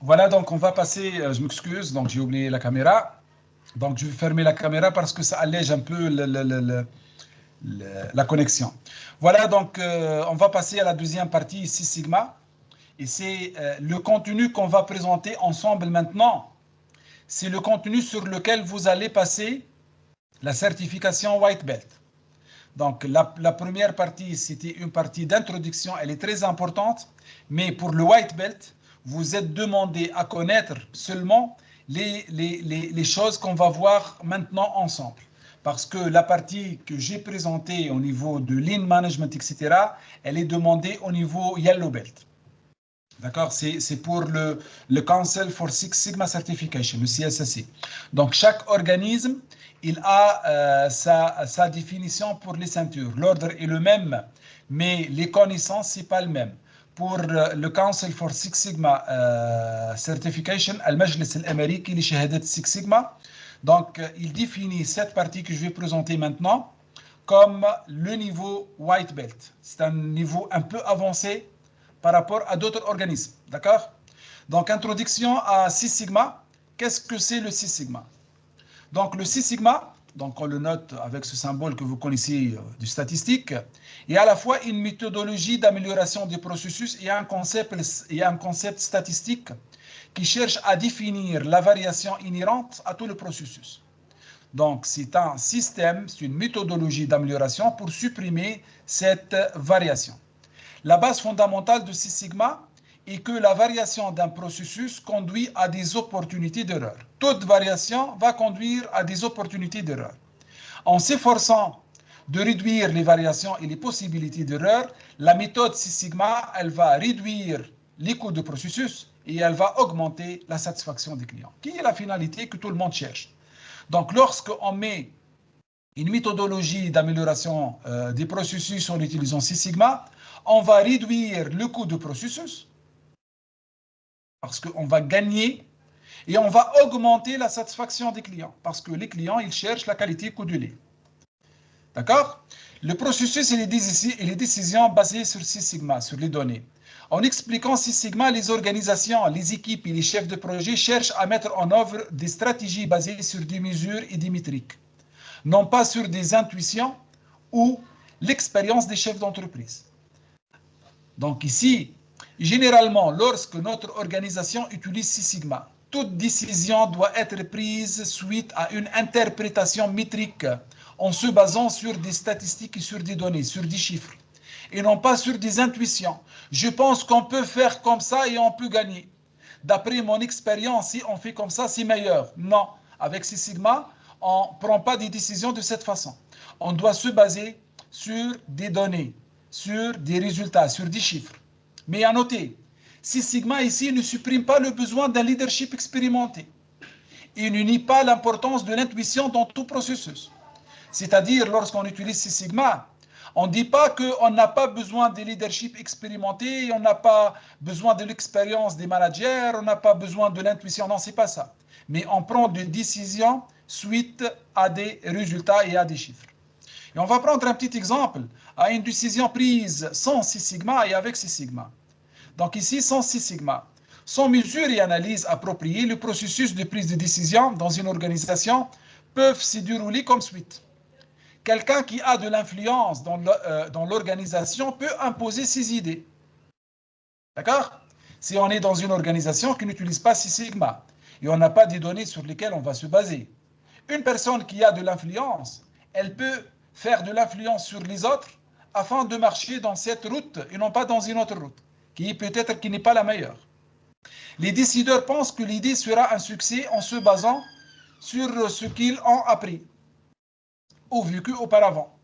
Voilà, donc on va passer, je m'excuse, donc j'ai oublié la caméra. Donc je vais fermer la caméra parce que ça allège un peu la connexion. Voilà, donc on va passer à la deuxième partie, Six Sigma. Et c'est le contenu qu'on va présenter ensemble maintenant. C'est le contenu sur lequel vous allez passer la certification White Belt. Donc la première partie, c'était une partie d'introduction, elle est très importante, mais pour le White Belt, vous êtes demandé à connaître seulement les choses qu'on va voir maintenant ensemble. Parce que la partie que j'ai présentée au niveau de Lean Management, etc., elle est demandée au niveau Yellow Belt. D'accord, c'est pour le Council for Six Sigma Certification, le CSSC. Donc, chaque organisme, il a sa définition pour les ceintures. L'ordre est le même, mais les connaissances, ce n'est pas le même. Pour le Council for Six Sigma Certification, المجلس الأمريكي لشهادة Six Sigma, donc il définit cette partie que je vais présenter maintenant comme le niveau White Belt. C'est un niveau un peu avancé par rapport à d'autres organismes. D'accord? Donc, introduction à Six Sigma. Qu'est-ce que c'est le Six Sigma? Donc, le Six Sigma, donc on le note avec ce symbole que vous connaissez du statistique, est à la fois une méthodologie d'amélioration des processus et un concept statistique qui cherche à définir la variation inhérente à tout le processus. Donc, c'est un système, c'est une méthodologie d'amélioration pour supprimer cette variation. La base fondamentale de Six Sigma est que la variation d'un processus conduit à des opportunités d'erreur. Toute variation va conduire à des opportunités d'erreur. En s'efforçant de réduire les variations et les possibilités d'erreur, la méthode Six Sigma, elle va réduire les coûts de processus et elle va augmenter la satisfaction des clients, qui est la finalité que tout le monde cherche. Donc, lorsqu'on met une méthodologie d'amélioration des processus en utilisant Six Sigma, on va réduire le coût du processus parce qu'on va gagner et on va augmenter la satisfaction des clients parce que les clients, ils cherchent la qualité coût du lait. D'accord? Le processus et les décisions basées sur Six Sigma, sur les données. En expliquant Six Sigma, les organisations, les équipes et les chefs de projet cherchent à mettre en œuvre des stratégies basées sur des mesures et des métriques, non pas sur des intuitions ou l'expérience des chefs d'entreprise. Donc ici, généralement, lorsque notre organisation utilise Six Sigma, toute décision doit être prise suite à une interprétation métrique en se basant sur des statistiques et sur des données, sur des chiffres, et non pas sur des intuitions. Je pense qu'on peut faire comme ça et on peut gagner. D'après mon expérience, si on fait comme ça, c'est meilleur. Non, avec Six Sigma, on ne prend pas des décisions de cette façon. On doit se baser sur des données, sur des résultats, sur des chiffres. Mais à noter, Six Sigma ici ne supprime pas le besoin d'un leadership expérimenté. Il ne nie pas l'importance de l'intuition dans tout processus. C'est-à-dire, lorsqu'on utilise Six Sigma, on ne dit pas qu'on n'a pas besoin de leadership expérimenté, on n'a pas besoin de l'expérience des managers, on n'a pas besoin de l'intuition. Non, ce n'est pas ça. Mais on prend des décisions suite à des résultats et à des chiffres. Et on va prendre un petit exemple à une décision prise sans Six Sigma et avec Six Sigma. Donc ici, sans Six Sigma, sans mesure et analyse appropriée, le processus de prise de décision dans une organisation peuvent se dérouler comme suite. Quelqu'un qui a de l'influence dans l'organisation peut imposer ses idées. D'accord? Si on est dans une organisation qui n'utilise pas Six Sigma et on n'a pas des données sur lesquelles on va se baser, une personne qui a de l'influence, elle peut faire de l'influence sur les autres afin de marcher dans cette route et non pas dans une autre route, qui peut-être qui n'est pas la meilleure. Les décideurs pensent que l'idée sera un succès en se basant sur ce qu'ils ont appris ou vécu auparavant.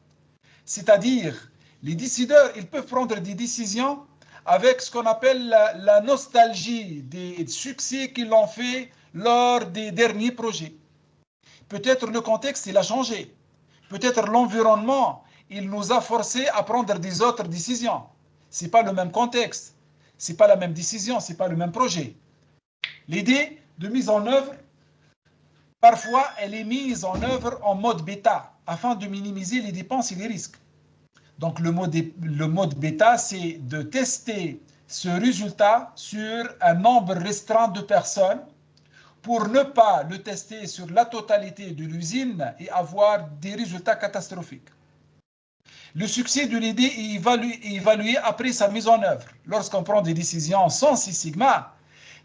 C'est-à-dire, les décideurs, ils peuvent prendre des décisions avec ce qu'on appelle la nostalgie des succès qu'ils ont fait lors des derniers projets. Peut-être le contexte, il a changé. Peut-être l'environnement, il nous a forcés à prendre des autres décisions. Ce n'est pas le même contexte, ce n'est pas la même décision, ce n'est pas le même projet. L'idée de mise en œuvre, parfois, elle est mise en œuvre en mode bêta, afin de minimiser les dépenses et les risques. Donc, le mode bêta, c'est de tester ce résultat sur un nombre restreint de personnes pour ne pas le tester sur la totalité de l'usine et avoir des résultats catastrophiques. Le succès de l'idée est évalué après sa mise en œuvre. Lorsqu'on prend des décisions sans Six Sigma,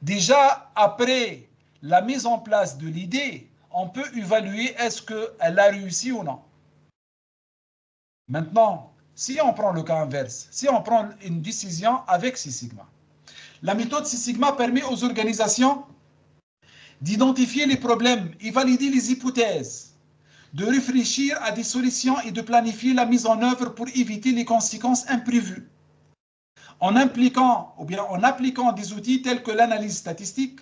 déjà après la mise en place de l'idée, on peut évaluer est-ce qu'elle a réussi ou non. Maintenant, si on prend le cas inverse, si on prend une décision avec Six Sigma, la méthode Six Sigma permet aux organisations d'identifier les problèmes et valider les hypothèses, de réfléchir à des solutions et de planifier la mise en œuvre pour éviter les conséquences imprévues. En appliquant des outils tels que l'analyse statistique,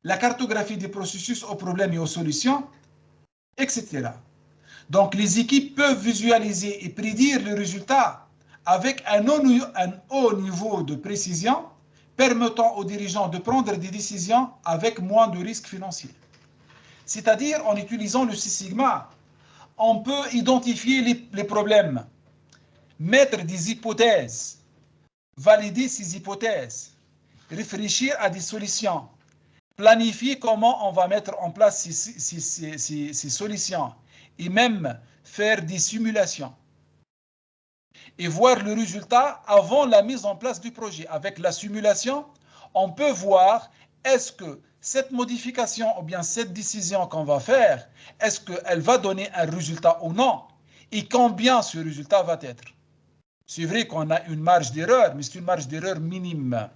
la cartographie des processus aux problèmes et aux solutions, etc. Donc, les équipes peuvent visualiser et prédire le résultat avec un haut niveau de précision, permettant aux dirigeants de prendre des décisions avec moins de risques financiers. C'est-à-dire, en utilisant le Six Sigma, on peut identifier les problèmes, mettre des hypothèses, valider ces hypothèses, réfléchir à des solutions, planifier comment on va mettre en place ces solutions et même faire des simulations et voir le résultat avant la mise en place du projet. Avec la simulation, on peut voir est-ce que cette modification ou bien cette décision qu'on va faire, est-ce qu'elle va donner un résultat ou non et combien ce résultat va être. C'est vrai qu'on a une marge d'erreur, mais c'est une marge d'erreur minime.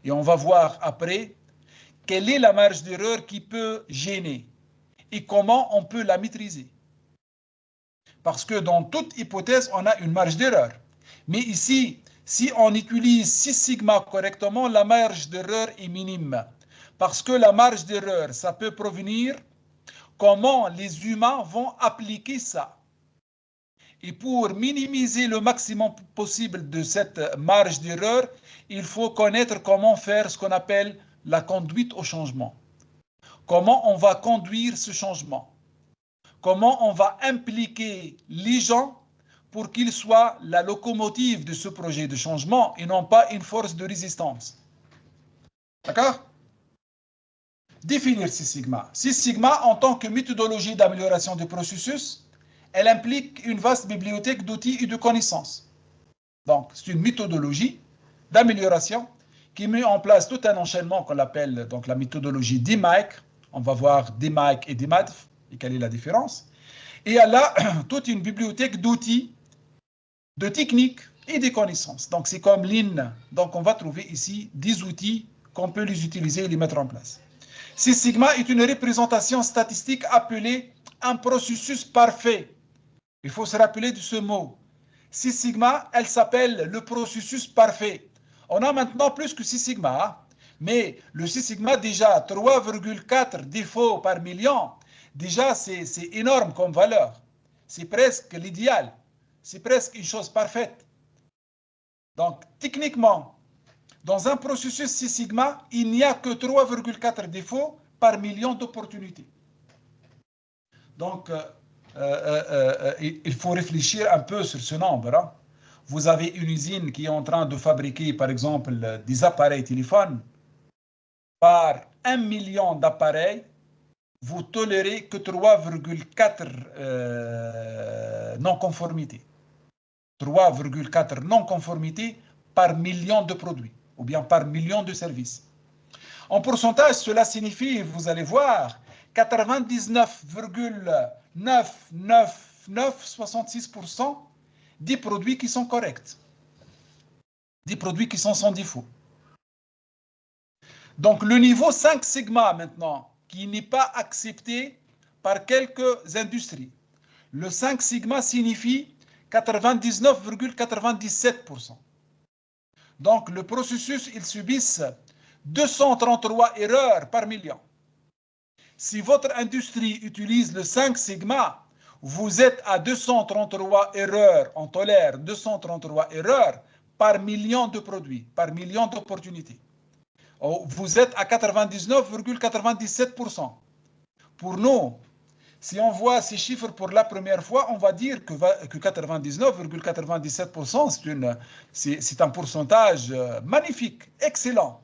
Et on va voir après quelle est la marge d'erreur qui peut gêner et comment on peut la maîtriser. Parce que dans toute hypothèse, on a une marge d'erreur. Mais ici, si on utilise Six Sigma correctement, la marge d'erreur est minime. Parce que la marge d'erreur, ça peut provenir comment les humains vont appliquer ça. Et pour minimiser le maximum possible de cette marge d'erreur, il faut connaître comment faire ce qu'on appelle la conduite au changement. Comment on va conduire ce changement? Comment on va impliquer les gens pour qu'ils soient la locomotive de ce projet de changement et non pas une force de résistance. D'accord? Définir Six Sigma. Six Sigma, en tant que méthodologie d'amélioration du processus, elle implique une vaste bibliothèque d'outils et de connaissances. Donc, c'est une méthodologie d'amélioration qui met en place tout un enchaînement qu'on appelle donc la méthodologie DMAIC. On va voir DMAIC et DMADF et quelle est la différence. Et elle a toute une bibliothèque d'outils, de techniques et des connaissances. Donc, c'est comme Lean. Donc, on va trouver ici des outils qu'on peut les utiliser et les mettre en place. Six Sigma est une représentation statistique appelée un processus parfait. Il faut se rappeler de ce mot. Six Sigma, elle s'appelle le processus parfait. On a maintenant plus que Six Sigma, hein? Mais le Six Sigma, déjà 3,4 défauts par million, déjà c'est énorme comme valeur. C'est presque l'idéal. C'est presque une chose parfaite. Donc, techniquement, dans un processus Six Sigma, il n'y a que 3,4 défauts par million d'opportunités. Donc, il faut réfléchir un peu sur ce nombre. Hein. Vous avez une usine qui est en train de fabriquer, par exemple, des appareils téléphones. Par 1 million d'appareils, vous tolérez que 3,4 non-conformités. 3,4 non-conformités par million de produits, ou bien par million de services. En pourcentage, cela signifie, vous allez voir, 99,99966% des produits qui sont corrects, des produits qui sont sans défaut. Donc le niveau 5 sigma maintenant, qui n'est pas accepté par quelques industries. Le 5 sigma signifie 99,97%. Donc le processus, il subisse 233 erreurs par million. Si votre industrie utilise le 5 sigma, vous êtes à 233 erreurs, on tolère 233 erreurs par million de produits, par million d'opportunités. Vous êtes à 99,97%. Pour nous, Si on voit ces chiffres pour la première fois, on va dire que 99,97%, c'est un pourcentage magnifique, excellent.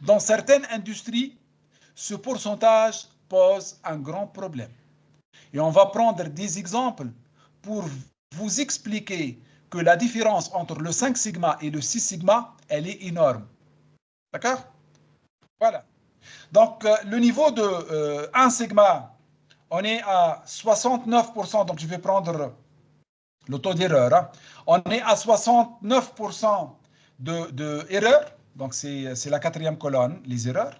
Dans certaines industries, ce pourcentage pose un grand problème. Et on va prendre des exemples pour vous expliquer que la différence entre le 5 sigma et le 6 sigma, elle est énorme. D'accord? Voilà. Donc, le niveau de 1 sigma, on est à 69%, donc je vais prendre le taux d'erreur. Hein. On est à 69% d'erreur, donc c'est la quatrième colonne, les erreurs.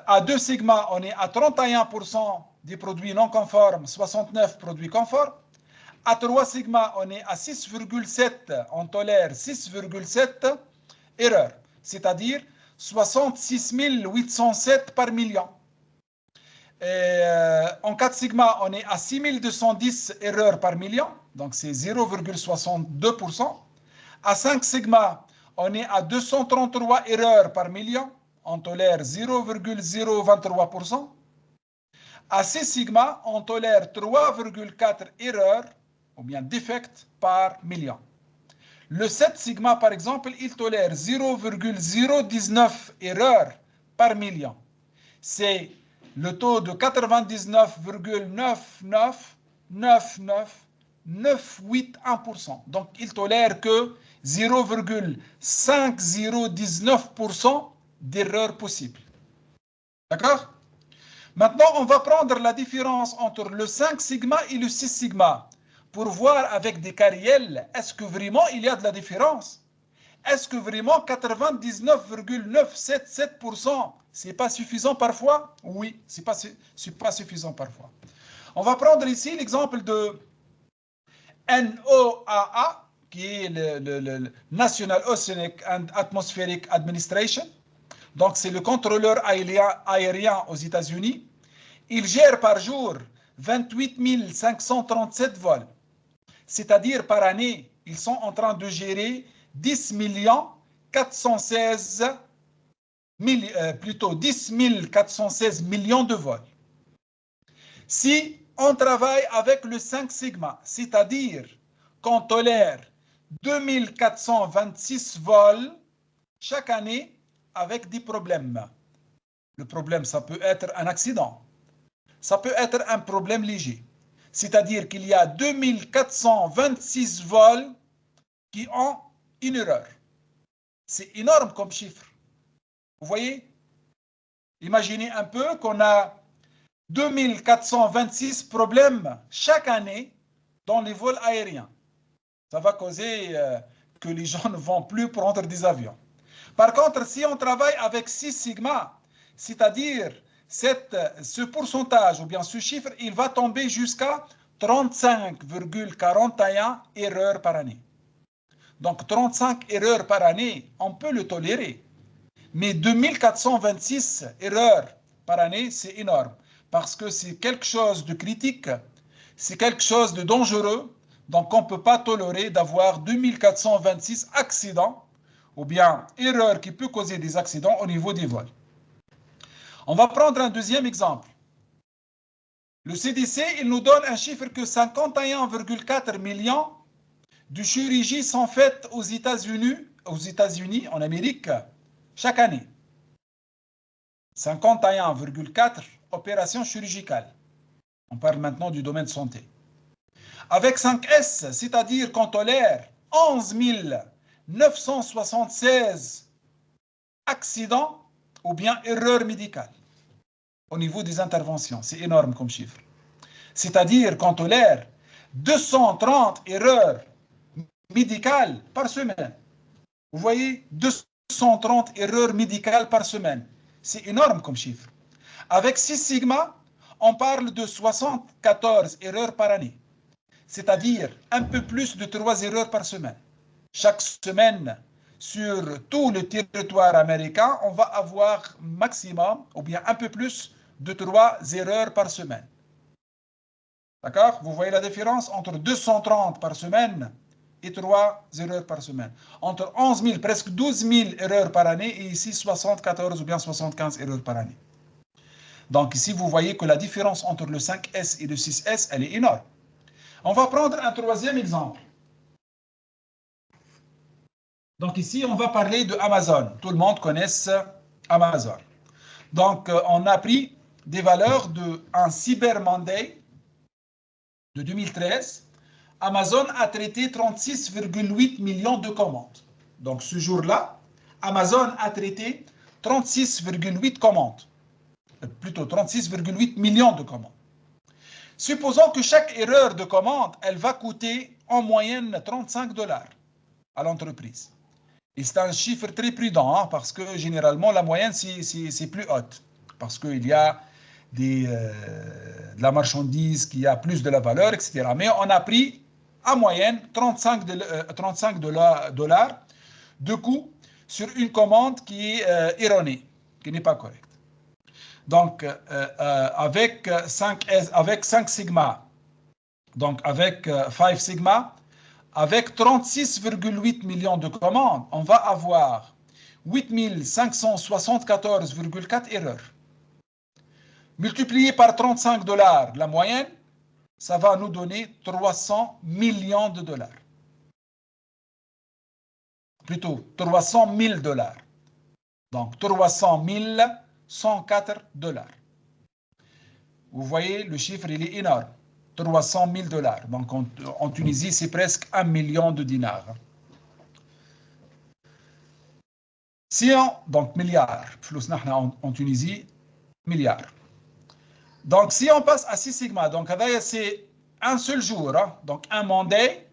À 2 sigma, on est à 31% des produits non conformes, 69 produits conformes. À 3 sigma, on est à 6,7, on tolère 6,7 erreurs, c'est-à-dire 66 807 par million. Et en 4 sigma, on est à 6210 erreurs par million, donc c'est 0,62%. À 5 sigma, on est à 233 erreurs par million, on tolère 0,023%. À 6 sigma, on tolère 3,4 erreurs, ou bien défects par million. Le 7 sigma, par exemple, il tolère 0,019 erreurs par million. C'est le taux de 99,9999981%. Donc, il tolère que 0,5019% d'erreurs possibles. D'accord? Maintenant, on va prendre la différence entre le 5 sigma et le 6 sigma pour voir avec des cas réels, est-ce que vraiment il y a de la différence? Est-ce que vraiment 99,977%, c'est pas suffisant parfois? Oui, c'est pas suffisant parfois. On va prendre ici l'exemple de NOAA, qui est le National Oceanic and Atmospheric Administration. Donc, c'est le contrôleur aérien aux États-Unis. Il gère par jour 28 537 vols. C'est-à-dire par année, ils sont en train de gérer 10 416 millions de vols. Si on travaille avec le 5 sigma, c'est-à-dire qu'on tolère 2426 vols chaque année avec des problèmes. Le problème, ça peut être un accident. Ça peut être un problème léger. C'est-à-dire qu'il y a 2426 vols qui ont une erreur. C'est énorme comme chiffre. Vous voyez? Imaginez un peu qu'on a 2426 problèmes chaque année dans les vols aériens. Ça va causer que les gens ne vont plus prendre des avions. Par contre, si on travaille avec 6 sigma, c'est-à-dire ce pourcentage ou bien ce chiffre, il va tomber jusqu'à 35,41 erreurs par année. Donc 35 erreurs par année, on peut le tolérer. Mais 2426 erreurs par année, c'est énorme. Parce que c'est quelque chose de critique, c'est quelque chose de dangereux. Donc on ne peut pas tolérer d'avoir 2426 accidents ou bien erreurs qui peuvent causer des accidents au niveau des vols. On va prendre un deuxième exemple. Le CDC, il nous donne un chiffre que 51,4 millions de chirurgies sont faites aux États-Unis, en Amérique, chaque année. 51,4 opérations chirurgicales. On parle maintenant du domaine de santé. Avec 5S, c'est-à-dire qu'on tolère 11 976 accidents ou bien erreurs médicales au niveau des interventions. C'est énorme comme chiffre. C'est-à-dire qu'on tolère 230 erreurs médicales par semaine. Vous voyez, 230 erreurs médicales par semaine. C'est énorme comme chiffre. Avec 6 sigma, on parle de 74 erreurs par année. C'est-à-dire un peu plus de 3 erreurs par semaine. Chaque semaine, sur tout le territoire américain, on va avoir maximum, ou bien un peu plus de 3 erreurs par semaine. D'accord? Vous voyez la différence entre 230 par semaine et 3 erreurs par semaine. Entre 11 000, presque 12 000 erreurs par année et ici 74 ou bien 75 erreurs par année. Donc ici, vous voyez que la différence entre le 5S et le 6S, elle est énorme. On va prendre un troisième exemple. Donc ici, on va parler de Amazon. Tout le monde connaît Amazon. Donc, on a pris des valeurs d'un Cyber Monday de 2013. Amazon a traité 36,8 millions de commandes. Donc, ce jour-là, Amazon a traité 36,8 commandes. Plutôt 36,8 millions de commandes. Supposons que chaque erreur de commande, elle va coûter en moyenne 35 $ à l'entreprise. Et c'est un chiffre très prudent, hein, parce que généralement, la moyenne, c'est plus haute. Parce qu'il y a de la marchandise qui a plus de la valeur, etc. Mais on a pris en moyenne 35 $ de coût sur une commande qui est erronée, qui n'est pas correcte. Donc, avec 5 sigma, donc avec 5 sigma, avec 36,8 millions de commandes, on va avoir 8574,4 erreurs. Multiplié par 35 $, la moyenne, ça va nous donner 300 millions de dollars. Plutôt 300 000 $. Donc 300 104 $. Vous voyez, le chiffre, il est énorme. 300 000 $. Donc en Tunisie, c'est presque 1 million de dinars. Si on, donc milliards, en Tunisie, milliards. Donc si on passe à 6 sigma, donc c'est un seul jour, hein, donc un Monday,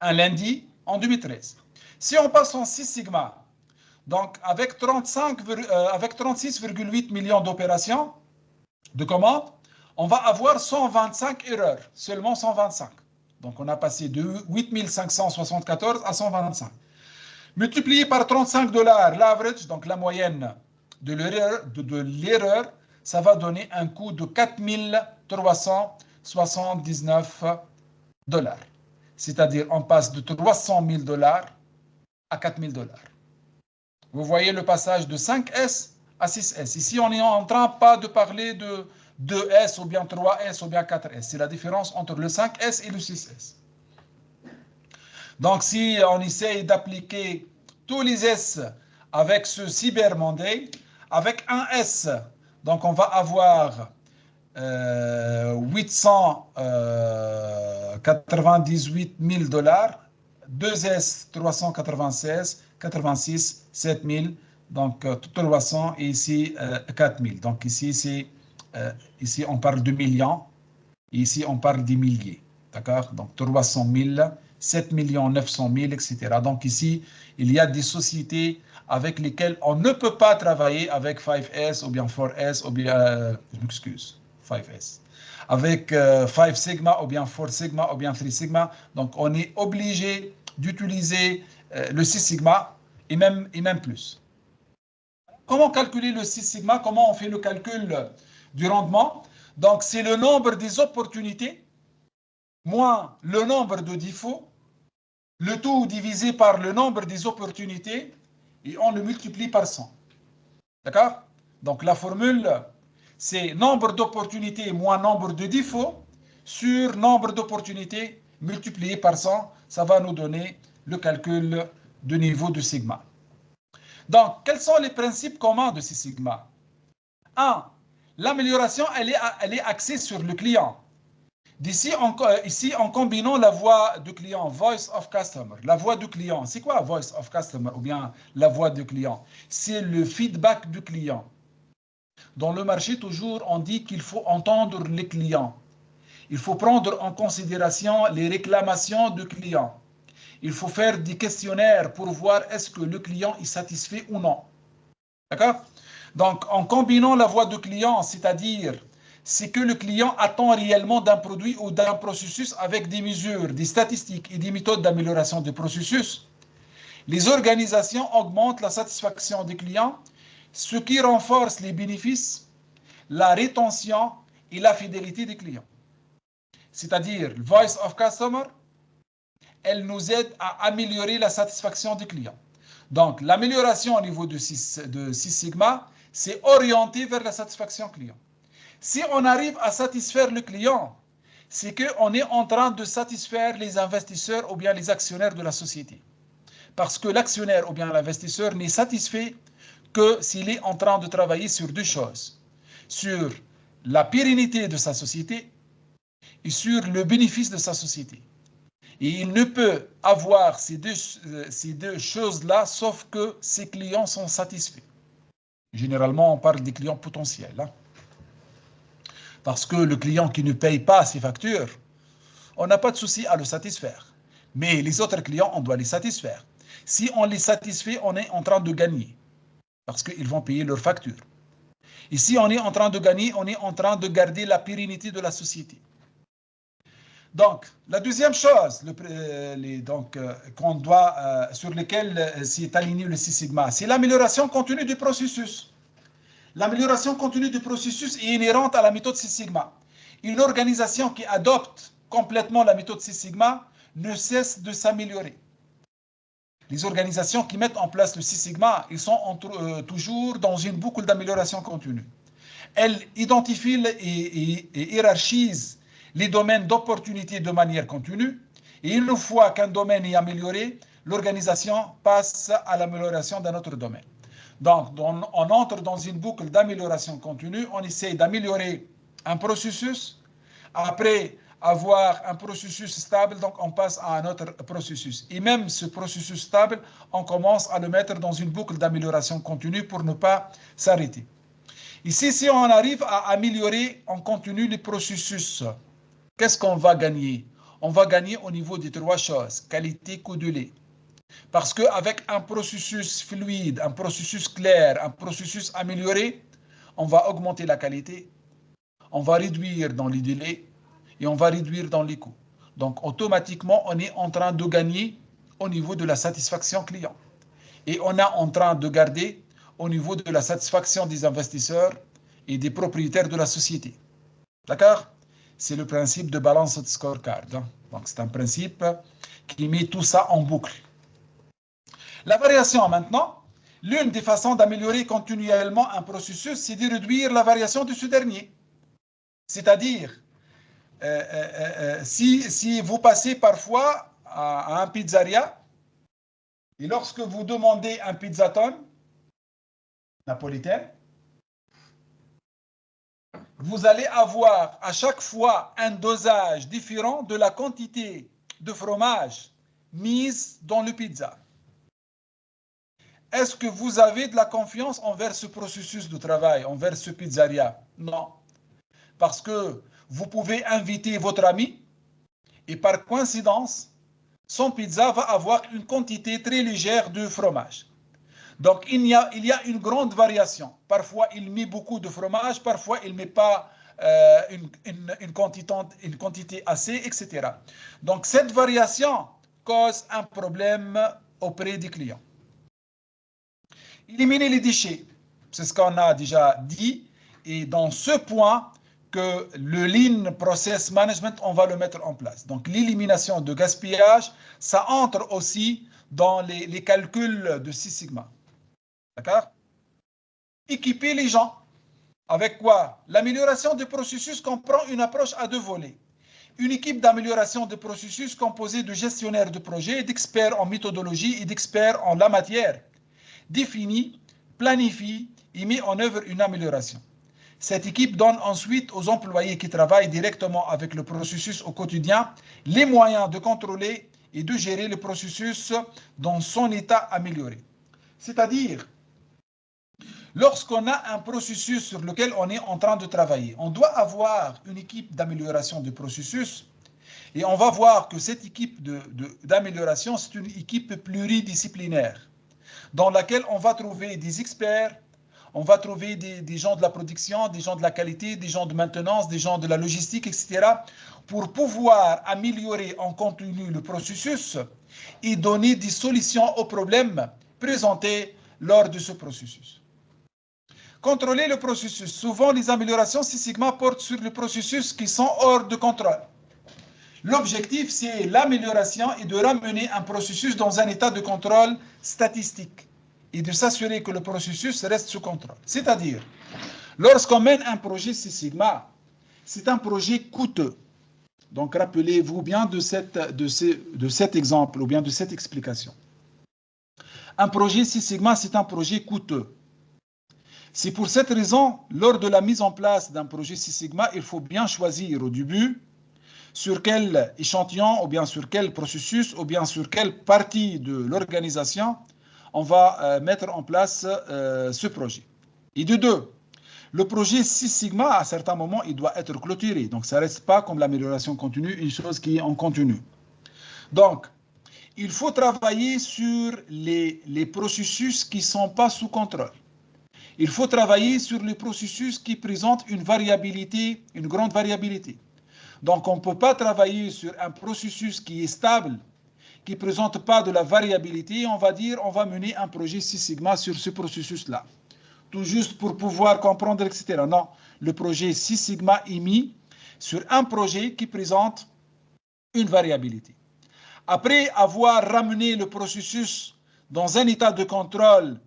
un lundi en 2013. Si on passe en 6 sigma, donc avec 36,8 millions d'opérations, de commandes, on va avoir 125 erreurs, seulement 125. Donc on a passé de 8574 à 125. Multiplié par 35 $, l'average, donc la moyenne de l'erreur, ça va donner un coût de 4379 $. C'est-à-dire on passe de 300 000 $ à 4000 $. Vous voyez le passage de 5S à 6S. Ici, on est en train pas de parler de 2S ou bien 3S ou bien 4S. C'est la différence entre le 5S et le 6S. Donc, si on essaye d'appliquer tous les S avec ce Cyber Monday, avec un S, donc on va avoir 898 000 $, 2S 396, 86, 7000, donc 300 et ici 4000. Donc ici, ici on parle de millions, et ici on parle des milliers. D'accord? Donc 300 000, 7 900 000, etc. Donc ici, il y a des sociétés avec lesquelles on ne peut pas travailler avec 5S ou bien 4S ou bien, je m'excuse, 5S. Avec 5 sigma ou bien 4 sigma ou bien 3 sigma. Donc on est obligé d'utiliser le 6 sigma et même plus. Comment calculer le 6 sigma? Comment on fait le calcul du rendement? Donc c'est le nombre des opportunités moins le nombre de défauts, le tout divisé par le nombre des opportunités et on le multiplie par 100. D'accord? Donc la formule, c'est nombre d'opportunités moins nombre de défauts sur nombre d'opportunités multiplié par 100. Ça va nous donner le calcul de niveau de sigma. Donc, quels sont les principes communs de ces sigma? 1. L'amélioration, elle est axée sur le client. Ici, en combinant la voix du client, voice of customer, la voix du client. C'est quoi voice of customer ou bien la voix du client? C'est le feedback du client. Dans le marché, toujours, on dit qu'il faut entendre les clients. Il faut prendre en considération les réclamations du client. Il faut faire des questionnaires pour voir est-ce que le client est satisfait ou non. D'accord? Donc, en combinant la voix du client, c'est-à-dire c'est que le client attend réellement d'un produit ou d'un processus avec des mesures, des statistiques et des méthodes d'amélioration du processus, les organisations augmentent la satisfaction des clients, ce qui renforce les bénéfices, la rétention et la fidélité des clients. C'est-à-dire, le Voice of Customer, elle nous aide à améliorer la satisfaction des clients. Donc, l'amélioration au niveau de 6 sigma, c'est orienté vers la satisfaction client. Si on arrive à satisfaire le client, c'est qu'on est en train de satisfaire les investisseurs ou bien les actionnaires de la société. Parce que l'actionnaire ou bien l'investisseur n'est satisfait que s'il est en train de travailler sur deux choses. Sur la pérennité de sa société et sur le bénéfice de sa société. Et il ne peut avoir ces deux choses-là, sauf que ses clients sont satisfaits. Généralement, on parle des clients potentiels. Hein. Parce que le client qui ne paye pas ses factures, on n'a pas de souci à le satisfaire. Mais les autres clients, on doit les satisfaire. Si on les satisfait, on est en train de gagner. Parce qu'ils vont payer leurs factures. Et si on est en train de gagner, on est en train de garder la pérennité de la société. Donc, la deuxième chose sur laquelle s'est aligné le Six Sigma, c'est l'amélioration continue du processus. L'amélioration continue du processus est inhérente à la méthode Six Sigma. Une organisation qui adopte complètement la méthode Six Sigma ne cesse de s'améliorer. Les organisations qui mettent en place le Six Sigma, ils sont toujours dans une boucle d'amélioration continue. Elles identifient et hiérarchisent les domaines d'opportunité de manière continue. Et une fois qu'un domaine est amélioré, l'organisation passe à l'amélioration d'un autre domaine. Donc, on entre dans une boucle d'amélioration continue. On essaie d'améliorer un processus. Après avoir un processus stable, donc on passe à un autre processus. Et même ce processus stable, on commence à le mettre dans une boucle d'amélioration continue pour ne pas s'arrêter. Ici, si on arrive à améliorer en continu les processus, qu'est-ce qu'on va gagner? On va gagner au niveau des trois choses, qualité, coût de lait. Parce qu'avec un processus fluide, un processus clair, un processus amélioré, on va augmenter la qualité, on va réduire dans les délais et on va réduire dans les coûts. Donc, automatiquement, on est en train de gagner au niveau de la satisfaction client. Et on est en train de garder au niveau de la satisfaction des investisseurs et des propriétaires de la société. D'accord? C'est le principe de balance de scorecard. Hein? Donc, c'est un principe qui met tout ça en boucle. La variation maintenant, l'une des façons d'améliorer continuellement un processus, c'est de réduire la variation de ce dernier. C'est-à-dire, si vous passez parfois à un pizzeria, et lorsque vous demandez un pizzaton napolitain, vous allez avoir à chaque fois un dosage différent de la quantité de fromage mise dans le pizza. Est-ce que vous avez de la confiance envers ce processus de travail, envers ce pizzeria? Non. Parce que vous pouvez inviter votre ami et par coïncidence, son pizza va avoir une quantité très légère de fromage. Donc, il y a une grande variation. Parfois, il met beaucoup de fromage, parfois, il ne met pas une quantité assez, etc. Donc, cette variation cause un problème auprès des clients. Éliminer les déchets, c'est ce qu'on a déjà dit. Et dans ce point, que le Lean Process Management, on va le mettre en place. Donc, l'élimination de gaspillage, ça entre aussi dans les calculs de Six Sigma. D'accord? Équiper les gens. Avec quoi? L'amélioration du processus comprend une approche à deux volets. Une équipe d'amélioration des processus composée de gestionnaires de projets, d'experts en méthodologie et d'experts en la matière définit, planifie et met en œuvre une amélioration. Cette équipe donne ensuite aux employés qui travaillent directement avec le processus au quotidien les moyens de contrôler et de gérer le processus dans son état amélioré. C'est-à-dire, lorsqu'on a un processus sur lequel on est en train de travailler, on doit avoir une équipe d'amélioration du processus et on va voir que cette équipe d'amélioration, c'est une équipe pluridisciplinaire dans laquelle on va trouver des experts, on va trouver des gens de la production, des gens de la qualité, des gens de maintenance, des gens de la logistique, etc. pour pouvoir améliorer en continu le processus et donner des solutions aux problèmes présentés lors de ce processus. Contrôler le processus. Souvent, les améliorations Six Sigma portent sur les processus qui sont hors de contrôle. L'objectif, c'est l'amélioration et de ramener un processus dans un état de contrôle statistique et de s'assurer que le processus reste sous contrôle. C'est-à-dire, lorsqu'on mène un projet Six Sigma, c'est un projet coûteux. Donc, rappelez-vous bien de cet exemple ou bien de cette explication. Un projet Six Sigma, c'est un projet coûteux. C'est pour cette raison, lors de la mise en place d'un projet Six Sigma, il faut bien choisir au début sur quel échantillon ou bien sur quel processus ou bien sur quelle partie de l'organisation on va mettre en place ce projet. Et de deux, le projet Six Sigma, à certains moments, il doit être clôturé. Donc, ça ne reste pas comme l'amélioration continue, une chose qui est en continu. Donc, il faut travailler sur les processus qui ne sont pas sous contrôle. Il faut travailler sur les processus qui présentent une variabilité, une grande variabilité. Donc, on ne peut pas travailler sur un processus qui est stable, qui ne présente pas de la variabilité. On va dire, on va mener un projet Six Sigma sur ce processus-là. Tout juste pour pouvoir comprendre, etc. Non, le projet Six Sigma est mis sur un projet qui présente une variabilité. Après avoir ramené le processus dans un état de contrôle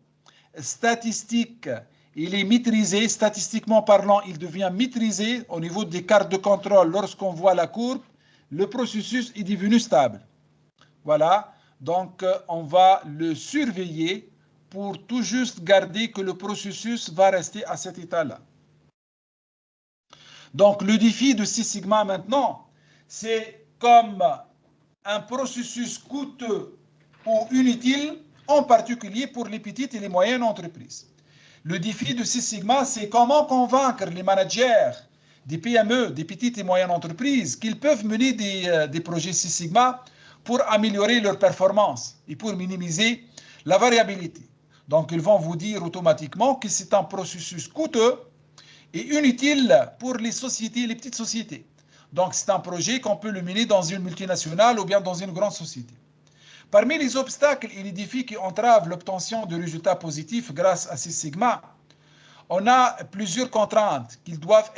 statistique, il est maîtrisé, statistiquement parlant, il devient maîtrisé au niveau des cartes de contrôle. Lorsqu'on voit la courbe, le processus est devenu stable. Voilà, donc on va le surveiller pour tout juste garder que le processus va rester à cet état-là. Donc le défi de Six Sigma maintenant, c'est comme un processus coûteux ou inutile, en particulier pour les petites et les moyennes entreprises. Le défi de Six Sigma, c'est comment convaincre les managers des PME, des petites et moyennes entreprises, qu'ils peuvent mener des projets Six Sigma pour améliorer leur performance et pour minimiser la variabilité. Donc, ils vont vous dire automatiquement que c'est un processus coûteux et inutile pour les sociétés, les petites sociétés. Donc, c'est un projet qu'on peut le mener dans une multinationale ou bien dans une grande société. Parmi les obstacles et les défis qui entravent l'obtention de résultats positifs grâce à Six Sigma, on a plusieurs contraintes qui doivent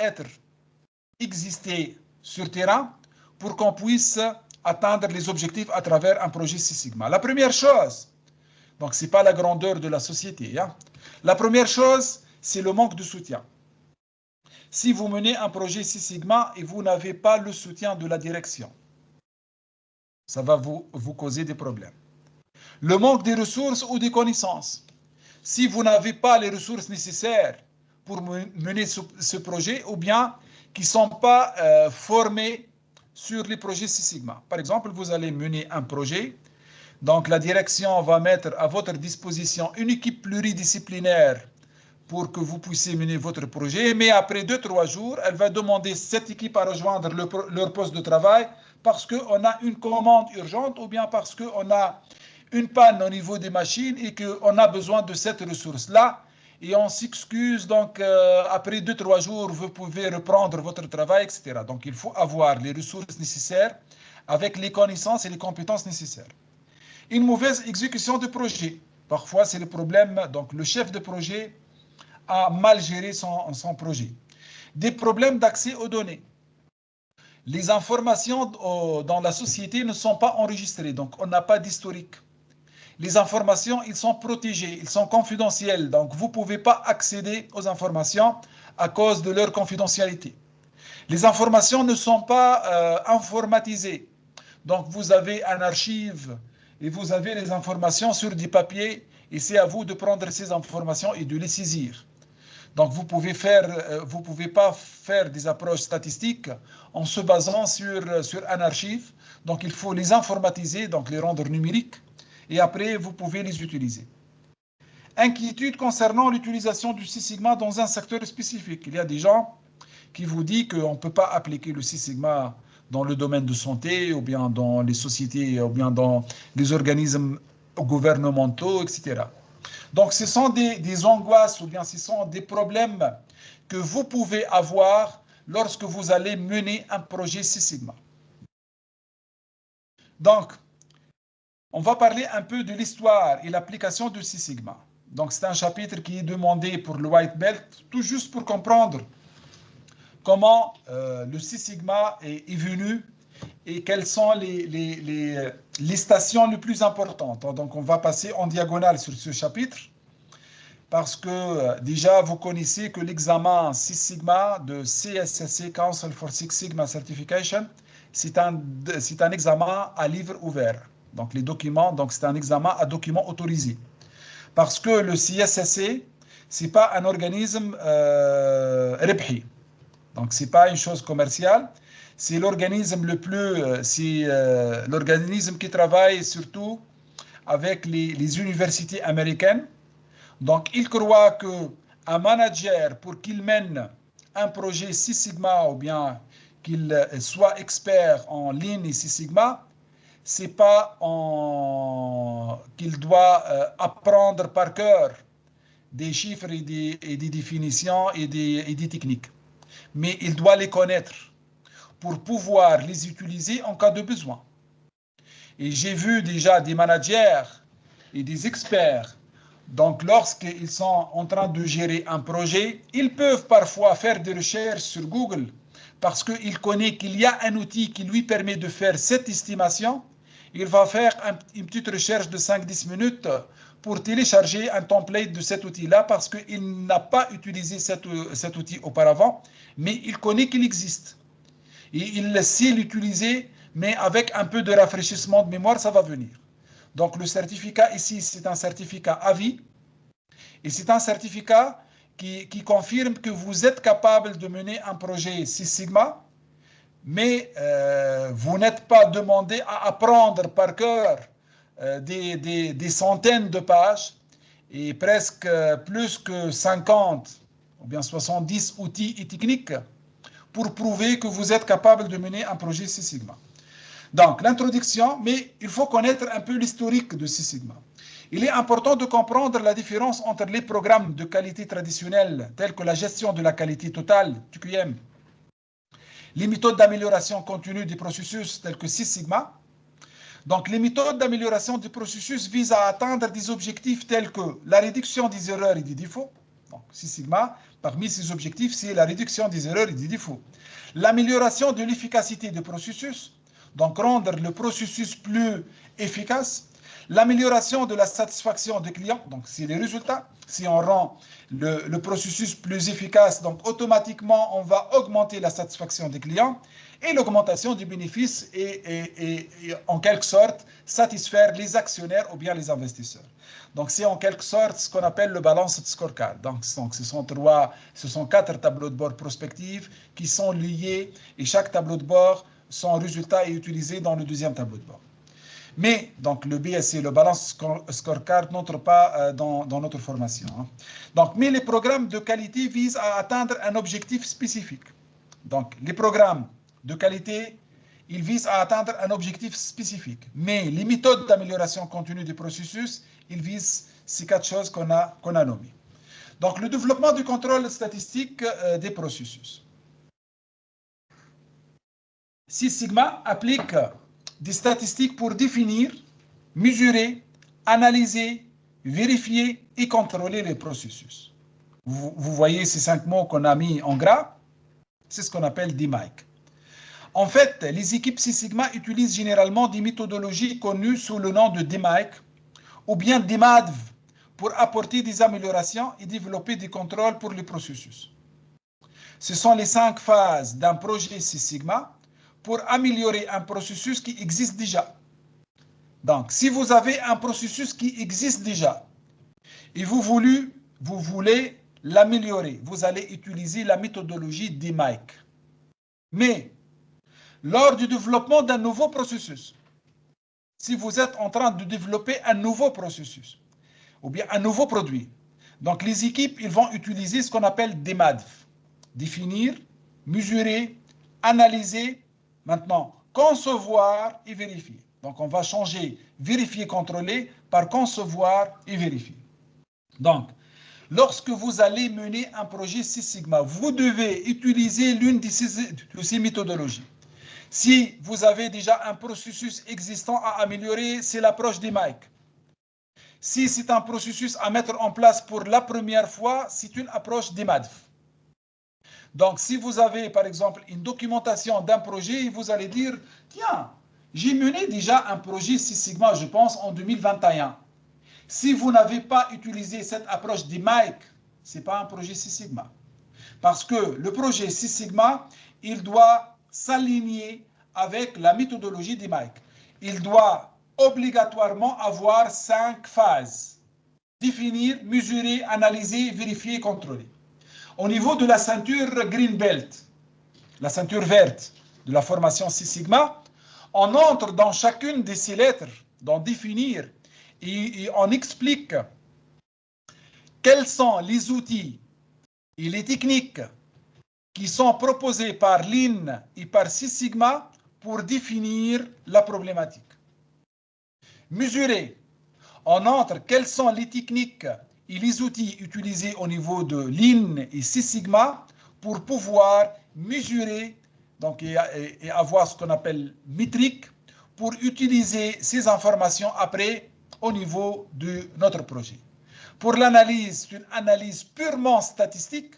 exister sur terrain pour qu'on puisse atteindre les objectifs à travers un projet Six Sigma. La première chose, donc ce n'est pas la grandeur de la société, hein. La première chose, c'est le manque de soutien. Si vous menez un projet Six Sigma et vous n'avez pas le soutien de la direction, ça va vous causer des problèmes. Le manque des ressources ou des connaissances. Si vous n'avez pas les ressources nécessaires pour mener ce projet, ou bien qui ne sont pas formés sur les projets Six Sigma. Par exemple, vous allez mener un projet, donc la direction va mettre à votre disposition une équipe pluridisciplinaire pour que vous puissiez mener votre projet, mais après 2-3 jours, elle va demander cette équipe à rejoindre leur poste de travail parce qu'on a une commande urgente ou bien parce qu'on a une panne au niveau des machines et qu'on a besoin de cette ressource-là. Et on s'excuse, donc après 2-3 jours, vous pouvez reprendre votre travail, etc. Donc il faut avoir les ressources nécessaires avec les connaissances et les compétences nécessaires. Une mauvaise exécution de projet. Parfois, c'est le problème. Donc le chef de projet a mal géré son projet. Des problèmes d'accès aux données. Les informations dans la société ne sont pas enregistrées, donc on n'a pas d'historique. Les informations, ils sont protégées, ils sont confidentiels, donc vous ne pouvez pas accéder aux informations à cause de leur confidentialité. Les informations ne sont pas informatisées, donc vous avez un archive et vous avez les informations sur des papiers et c'est à vous de prendre ces informations et de les saisir. Donc vous ne pouvez pas faire des approches statistiques en se basant sur un archive. Donc il faut les informatiser, donc les rendre numériques, et après vous pouvez les utiliser. Inquiétude concernant l'utilisation du Six Sigma dans un secteur spécifique. Il y a des gens qui vous disent qu'on ne peut pas appliquer le Six Sigma dans le domaine de santé, ou bien dans les sociétés, ou bien dans les organismes gouvernementaux, etc. Donc, ce sont des angoisses ou bien ce sont des problèmes que vous pouvez avoir lorsque vous allez mener un projet Six Sigma. Donc, on va parler un peu de l'histoire et l'application de Six Sigma. Donc, c'est un chapitre qui est demandé pour le White Belt, tout juste pour comprendre comment le Six Sigma est venu et quelles sont les stations les plus importantes. Donc, on va passer en diagonale sur ce chapitre. parce que déjà, vous connaissez que l'examen Six Sigma de CSSC, Council for Six Sigma Certification, c'est un examen à livre ouvert. Donc, les documents, donc c'est un examen à documents autorisés. Parce que le CSSC, ce n'est pas un organisme rebhi. Donc, ce n'est pas une chose commerciale. C'est l'organisme le plus, c'est l'organisme qui travaille surtout avec les universités américaines. Donc, il croit qu'un manager, pour qu'il mène un projet Six Sigma ou bien qu'il soit expert en Lean et Six Sigma, c'est pas qu'il doit apprendre par cœur des chiffres et des définitions et des techniques. Mais il doit les connaître pour pouvoir les utiliser en cas de besoin. Et j'ai vu déjà des managers et des experts. Donc, lorsqu'ils sont en train de gérer un projet, ils peuvent parfois faire des recherches sur Google parce qu'il connaît qu'il y a un outil qui lui permet de faire cette estimation. Il va faire une petite recherche de 5-10 minutes pour télécharger un template de cet outil-là parce qu'il n'a pas utilisé cet outil auparavant, mais il connaît qu'il existe. Et il sait l'utiliser, mais avec un peu de rafraîchissement de mémoire, ça va venir. Donc le certificat ici, c'est un certificat à vie. Et c'est un certificat qui confirme que vous êtes capable de mener un projet Six Sigma, mais vous n'êtes pas demandé à apprendre par cœur des centaines de pages et presque plus que 50 ou bien 70 outils et techniques pour prouver que vous êtes capable de mener un projet Six Sigma. Donc, l'introduction, mais il faut connaître un peu l'historique de Six Sigma. Il est important de comprendre la différence entre les programmes de qualité traditionnels tels que la gestion de la qualité totale, TQM, les méthodes d'amélioration continue des processus tels que Six Sigma. Donc, les méthodes d'amélioration des processus visent à atteindre des objectifs tels que la réduction des erreurs et des défauts. Donc, Six Sigma, parmi ces objectifs, c'est la réduction des erreurs et des défauts. L'amélioration de l'efficacité des processus, donc rendre le processus plus efficace. L'amélioration de la satisfaction des clients, donc c'est les résultats. Si on rend le processus plus efficace, donc automatiquement, on va augmenter la satisfaction des clients. Et l'augmentation du bénéfice et en quelque sorte satisfaire les actionnaires ou bien les investisseurs. Donc c'est en quelque sorte ce qu'on appelle le balanced scorecard. Donc ce sont 4 tableaux de bord prospectifs qui sont liés et chaque tableau de bord, son résultat est utilisé dans le deuxième tableau de bord. Mais donc le BSC, le Balance Scorecard, n'entre pas dans notre formation. Donc, mais les programmes de qualité visent à atteindre un objectif spécifique. Donc les programmes de qualité, ils visent à atteindre un objectif spécifique. Mais les méthodes d'amélioration continue des processus, ils visent ces 4 choses qu'on a nommées. Donc le développement du contrôle statistique des processus. Six Sigma applique des statistiques pour définir, mesurer, analyser, vérifier et contrôler les processus. Vous voyez ces 5 mots qu'on a mis en gras, c'est ce qu'on appelle DMAIC. En fait, les équipes Six Sigma utilisent généralement des méthodologies connues sous le nom de DMAIC ou bien DMADV pour apporter des améliorations et développer des contrôles pour les processus. Ce sont les 5 phases d'un projet Six Sigma pour améliorer un processus qui existe déjà. Donc, si vous avez un processus qui existe déjà et vous voulez l'améliorer, vous allez utiliser la méthodologie DMAIC. Mais, lors du développement d'un nouveau processus, si vous êtes en train de développer un nouveau processus ou bien un nouveau produit, donc les équipes ils vont utiliser ce qu'on appelle DMADV. Définir, mesurer, analyser, maintenant concevoir et vérifier. Donc on va changer vérifier, contrôler par concevoir et vérifier. Donc, lorsque vous allez mener un projet Six Sigma, vous devez utiliser l'une de ces méthodologies. Si vous avez déjà un processus existant à améliorer, c'est l'approche DMAIC. Si c'est un processus à mettre en place pour la première fois, c'est une approche DMADV. Donc, si vous avez, par exemple, une documentation d'un projet, vous allez dire, tiens, j'ai mené déjà un projet Six Sigma, je pense, en 2021. Si vous n'avez pas utilisé cette approche des Mike, ce n'est pas un projet Six Sigma. Parce que le projet Six Sigma, il doit s'aligner avec la méthodologie des Mike. Il doit obligatoirement avoir 5 phases. Définir, mesurer, analyser, vérifier, contrôler. Au niveau de la ceinture Green Belt, la ceinture verte de la formation Six Sigma, on entre dans chacune de ces lettres, dans définir, et on explique quels sont les outils et les techniques qui sont proposés par Lean et par Six Sigma pour définir la problématique. Mesurer, on entre quelles sont les techniques et les outils utilisés au niveau de Lean et Six Sigma pour pouvoir mesurer donc, et avoir ce qu'on appelle métrique pour utiliser ces informations après au niveau de notre projet. Pour l'analyse, c'est une analyse purement statistique,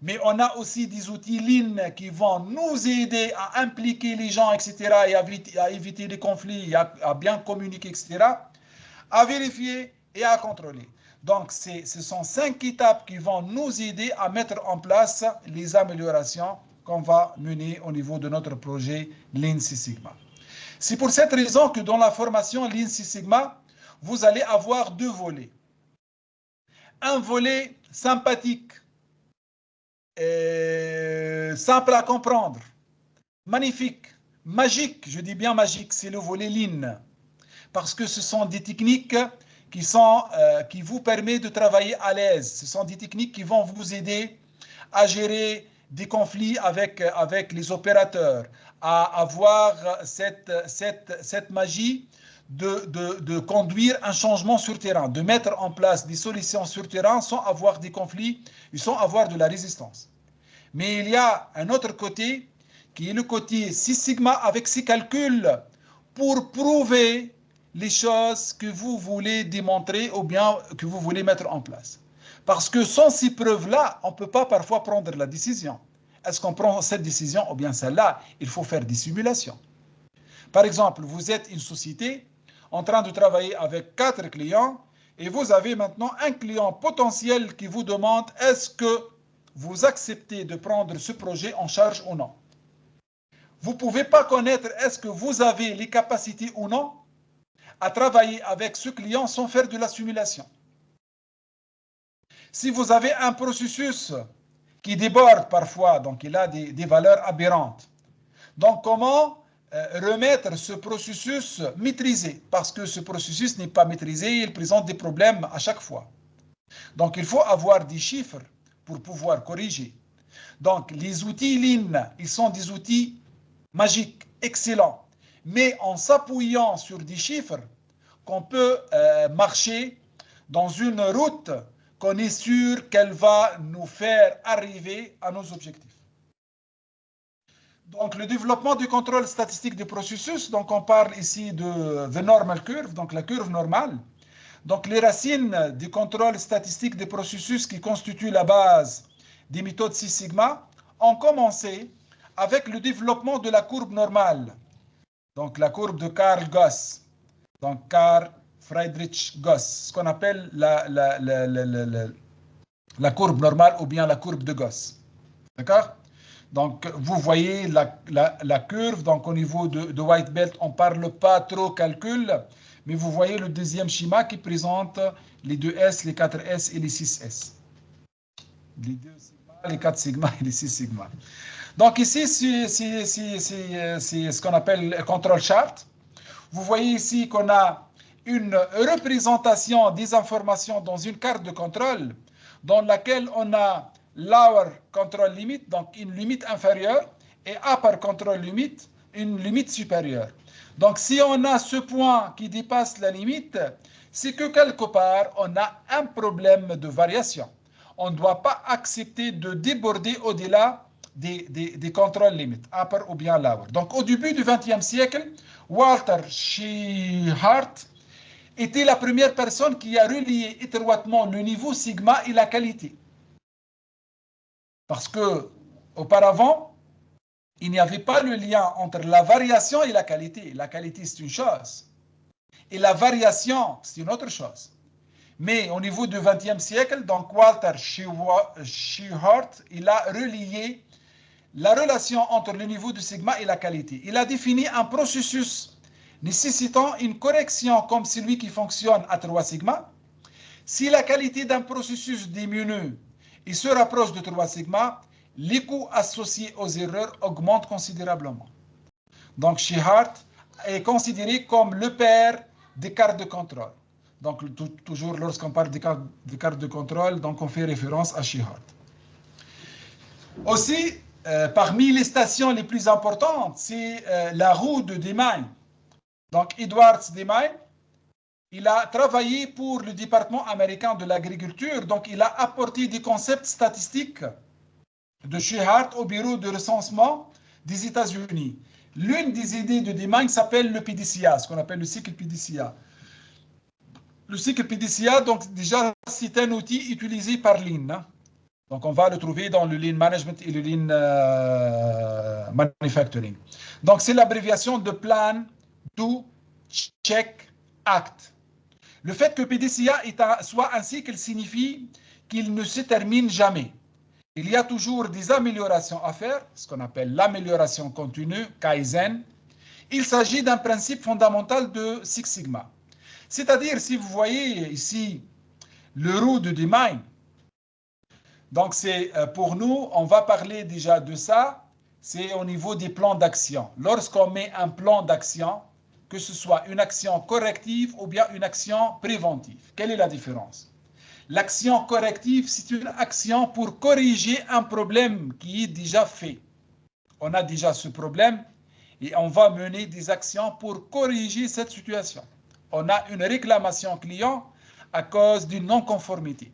mais on a aussi des outils Lean qui vont nous aider à impliquer les gens, etc., et à éviter les conflits, à bien communiquer, etc., à vérifier et à contrôler. Donc, ce sont 5 étapes qui vont nous aider à mettre en place les améliorations qu'on va mener au niveau de notre projet Lean Six Sigma. C'est pour cette raison que dans la formation Lean Six Sigma, vous allez avoir 2 volets. Un volet sympathique, simple à comprendre, magnifique, magique, je dis bien magique, c'est le volet Lean. Parce que ce sont des techniques qui vous permettent de travailler à l'aise. Ce sont des techniques qui vont vous aider à gérer des conflits avec les opérateurs, à avoir cette magie de conduire un changement sur terrain, de mettre en place des solutions sur terrain sans avoir des conflits et sans avoir de la résistance. Mais il y a un autre côté qui est le côté Six Sigma avec ses calculs pour prouver les choses que vous voulez démontrer ou bien que vous voulez mettre en place. Parce que sans ces preuves-là, on ne peut pas parfois prendre la décision. Est-ce qu'on prend cette décision ou bien celle-là? Il faut faire des simulations. Par exemple, vous êtes une société en train de travailler avec 4 clients et vous avez maintenant un client potentiel qui vous demande est-ce que vous acceptez de prendre ce projet en charge ou non. Vous ne pouvez pas connaître est-ce que vous avez les capacités ou non à travailler avec ce client sans faire de la simulation. Si vous avez un processus qui déborde parfois, donc il a des valeurs aberrantes, donc comment remettre ce processus maîtrisé? Parce que ce processus n'est pas maîtrisé, il présente des problèmes à chaque fois. Donc il faut avoir des chiffres pour pouvoir corriger. Donc les outils Lean, ils sont des outils magiques, excellents, mais en s'appuyant sur des chiffres qu'on peut marcher dans une route qu'on est sûr qu'elle va nous faire arriver à nos objectifs. Donc, le développement du contrôle statistique du processus, donc on parle ici de the normal curve, donc la curve normale. Donc, les racines du contrôle statistique des processus qui constituent la base des méthodes Six Sigma ont commencé avec le développement de la courbe normale. Donc, la courbe de Carl Gauss. Donc, Carl Friedrich Gauss, ce qu'on appelle la courbe normale ou bien la courbe de Gauss. D'accord? Donc, vous voyez la curve. Donc, au niveau de White Belt, on ne parle pas trop calcul, mais vous voyez le deuxième schéma qui présente les 2S, les 4S et les 6S. Les 2 sigma, les 4 sigma et les 6 sigma. Donc, ici, c'est ce qu'on appelle le control chart. Vous voyez ici qu'on a une représentation des informations dans une carte de contrôle dans laquelle on a lower control limit, donc une limite inférieure, et upper control limit, une limite supérieure. Donc, si on a ce point qui dépasse la limite, c'est que quelque part, on a un problème de variation. On ne doit pas accepter de déborder au-delà des contrôles limites, upper ou bien lower. Donc, au début du XXe siècle, Walter Shehart était la première personne qui a relié étroitement le niveau sigma et la qualité. Parce que auparavant, il n'y avait pas le lien entre la variation et la qualité. La qualité, c'est une chose. Et la variation, c'est une autre chose. Mais au niveau du XXe siècle, donc Walter Shewhart, il a relié la relation entre le niveau de sigma et la qualité. Il a défini un processus nécessitant une correction comme celui qui fonctionne à 3 sigma. Si la qualité d'un processus diminue et se rapproche de 3 sigma, les coûts associés aux erreurs augmentent considérablement. Donc Shewhart est considéré comme le père des cartes de contrôle. Donc toujours lorsqu'on parle des cartes de contrôle, donc on fait référence à Shewhart. Aussi, parmi les stations les plus importantes, c'est la roue de Demine. Donc Edward Demine, il a travaillé pour le département américain de l'agriculture, donc il a apporté des concepts statistiques de Shewhart au bureau de recensement des États-Unis. L'une des idées de Demine s'appelle le PDCA, ce qu'on appelle le cycle PDCA. Le cycle PDCA, donc déjà, c'est un outil utilisé par Lean. Donc, on va le trouver dans le Lean Management et le Lean Manufacturing. Donc, c'est l'abréviation de Plan, Do, Check, Act. Le fait que PDCA soit un cycle signifie qu'il ne se termine jamais. Il y a toujours des améliorations à faire, ce qu'on appelle l'amélioration continue, Kaizen. Il s'agit d'un principe fondamental de Six Sigma. C'est-à-dire, si vous voyez ici le roue de Demine, donc c'est pour nous, on va parler déjà de ça, c'est au niveau des plans d'action. Lorsqu'on met un plan d'action, que ce soit une action corrective ou bien une action préventive, quelle est la différence? L'action corrective, c'est une action pour corriger un problème qui est déjà fait. On a déjà ce problème et on va mener des actions pour corriger cette situation. On a une réclamation client à cause d'une non-conformité.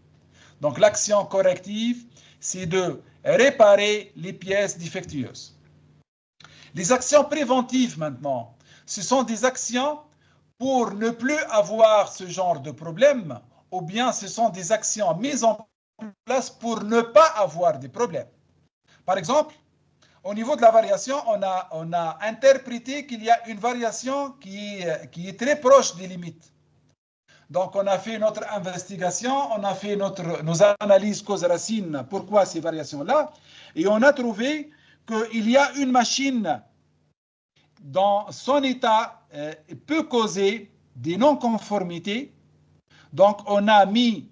Donc l'action corrective, c'est de réparer les pièces défectueuses. Les actions préventives maintenant, ce sont des actions pour ne plus avoir ce genre de problème, ou bien ce sont des actions mises en place pour ne pas avoir des problèmes. Par exemple, au niveau de la variation, on a interprété qu'il y a une variation qui est très proche des limites. Donc, on a fait notre investigation, on a fait nos analyses causes-racines, pourquoi ces variations-là, et on a trouvé qu'il y a une machine dans son état peut causer des non-conformités. Donc, on a mis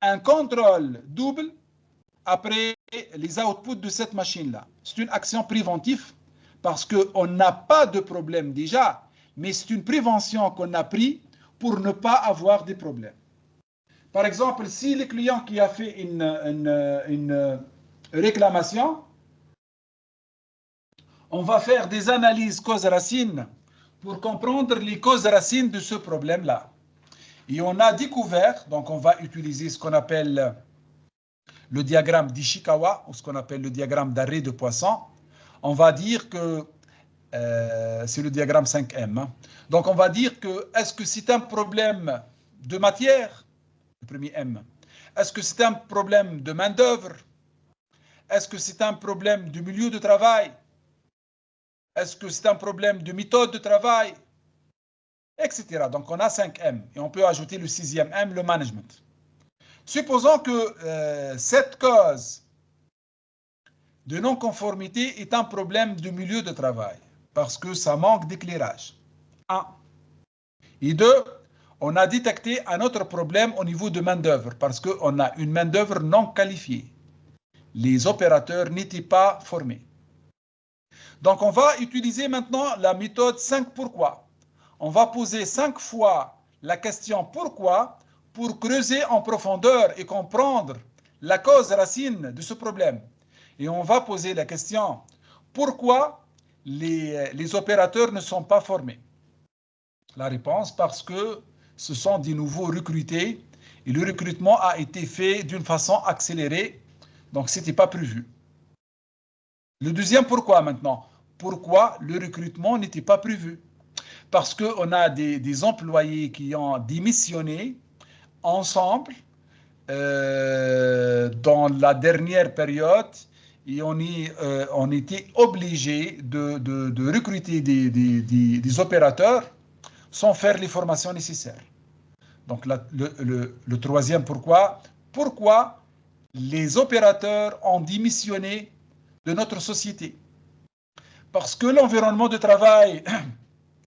un contrôle double après les outputs de cette machine-là. C'est une action préventive parce qu'on n'a pas de problème déjà, mais c'est une prévention qu'on a prise pour ne pas avoir des problèmes. Par exemple, si le client qui a fait une réclamation, on va faire des analyses causes-racines pour comprendre les causes-racines de ce problème-là. Et on a découvert, donc on va utiliser ce qu'on appelle le diagramme d'Ishikawa, ou ce qu'on appelle le diagramme d'arrêt de poisson. On va dire que c'est le diagramme 5M. Hein. Donc on va dire que est-ce que c'est un problème de matière, le premier M? Est-ce que c'est un problème de main-d'œuvre? Est-ce que c'est un problème du milieu de travail? Est-ce que c'est un problème de méthode de travail? Etc. Donc on a 5 M et on peut ajouter le 6e M, le management. Supposons que cette cause de non-conformité est un problème de milieu de travail parce que ça manque d'éclairage. 1. Et 2, on a détecté un autre problème au niveau de main-d'œuvre parce qu'on a une main-d'œuvre non qualifiée. Les opérateurs n'étaient pas formés. Donc on va utiliser maintenant la méthode 5 pourquoi. On va poser 5 fois la question pourquoi pour creuser en profondeur et comprendre la cause racine de ce problème. Et on va poser la question pourquoi les opérateurs ne sont pas formés. La réponse, parce que ce sont des nouveaux recrutés et le recrutement a été fait d'une façon accélérée, donc ce n'était pas prévu. Le deuxième pourquoi maintenant. Pourquoi le recrutement n'était pas prévu? Parce qu'on a des employés qui ont démissionné ensemble dans la dernière période et on était obligé de recruter des opérateurs, sans faire les formations nécessaires. Donc le troisième pourquoi? Pourquoi les opérateurs ont démissionné de notre société? Parce que l'environnement de travail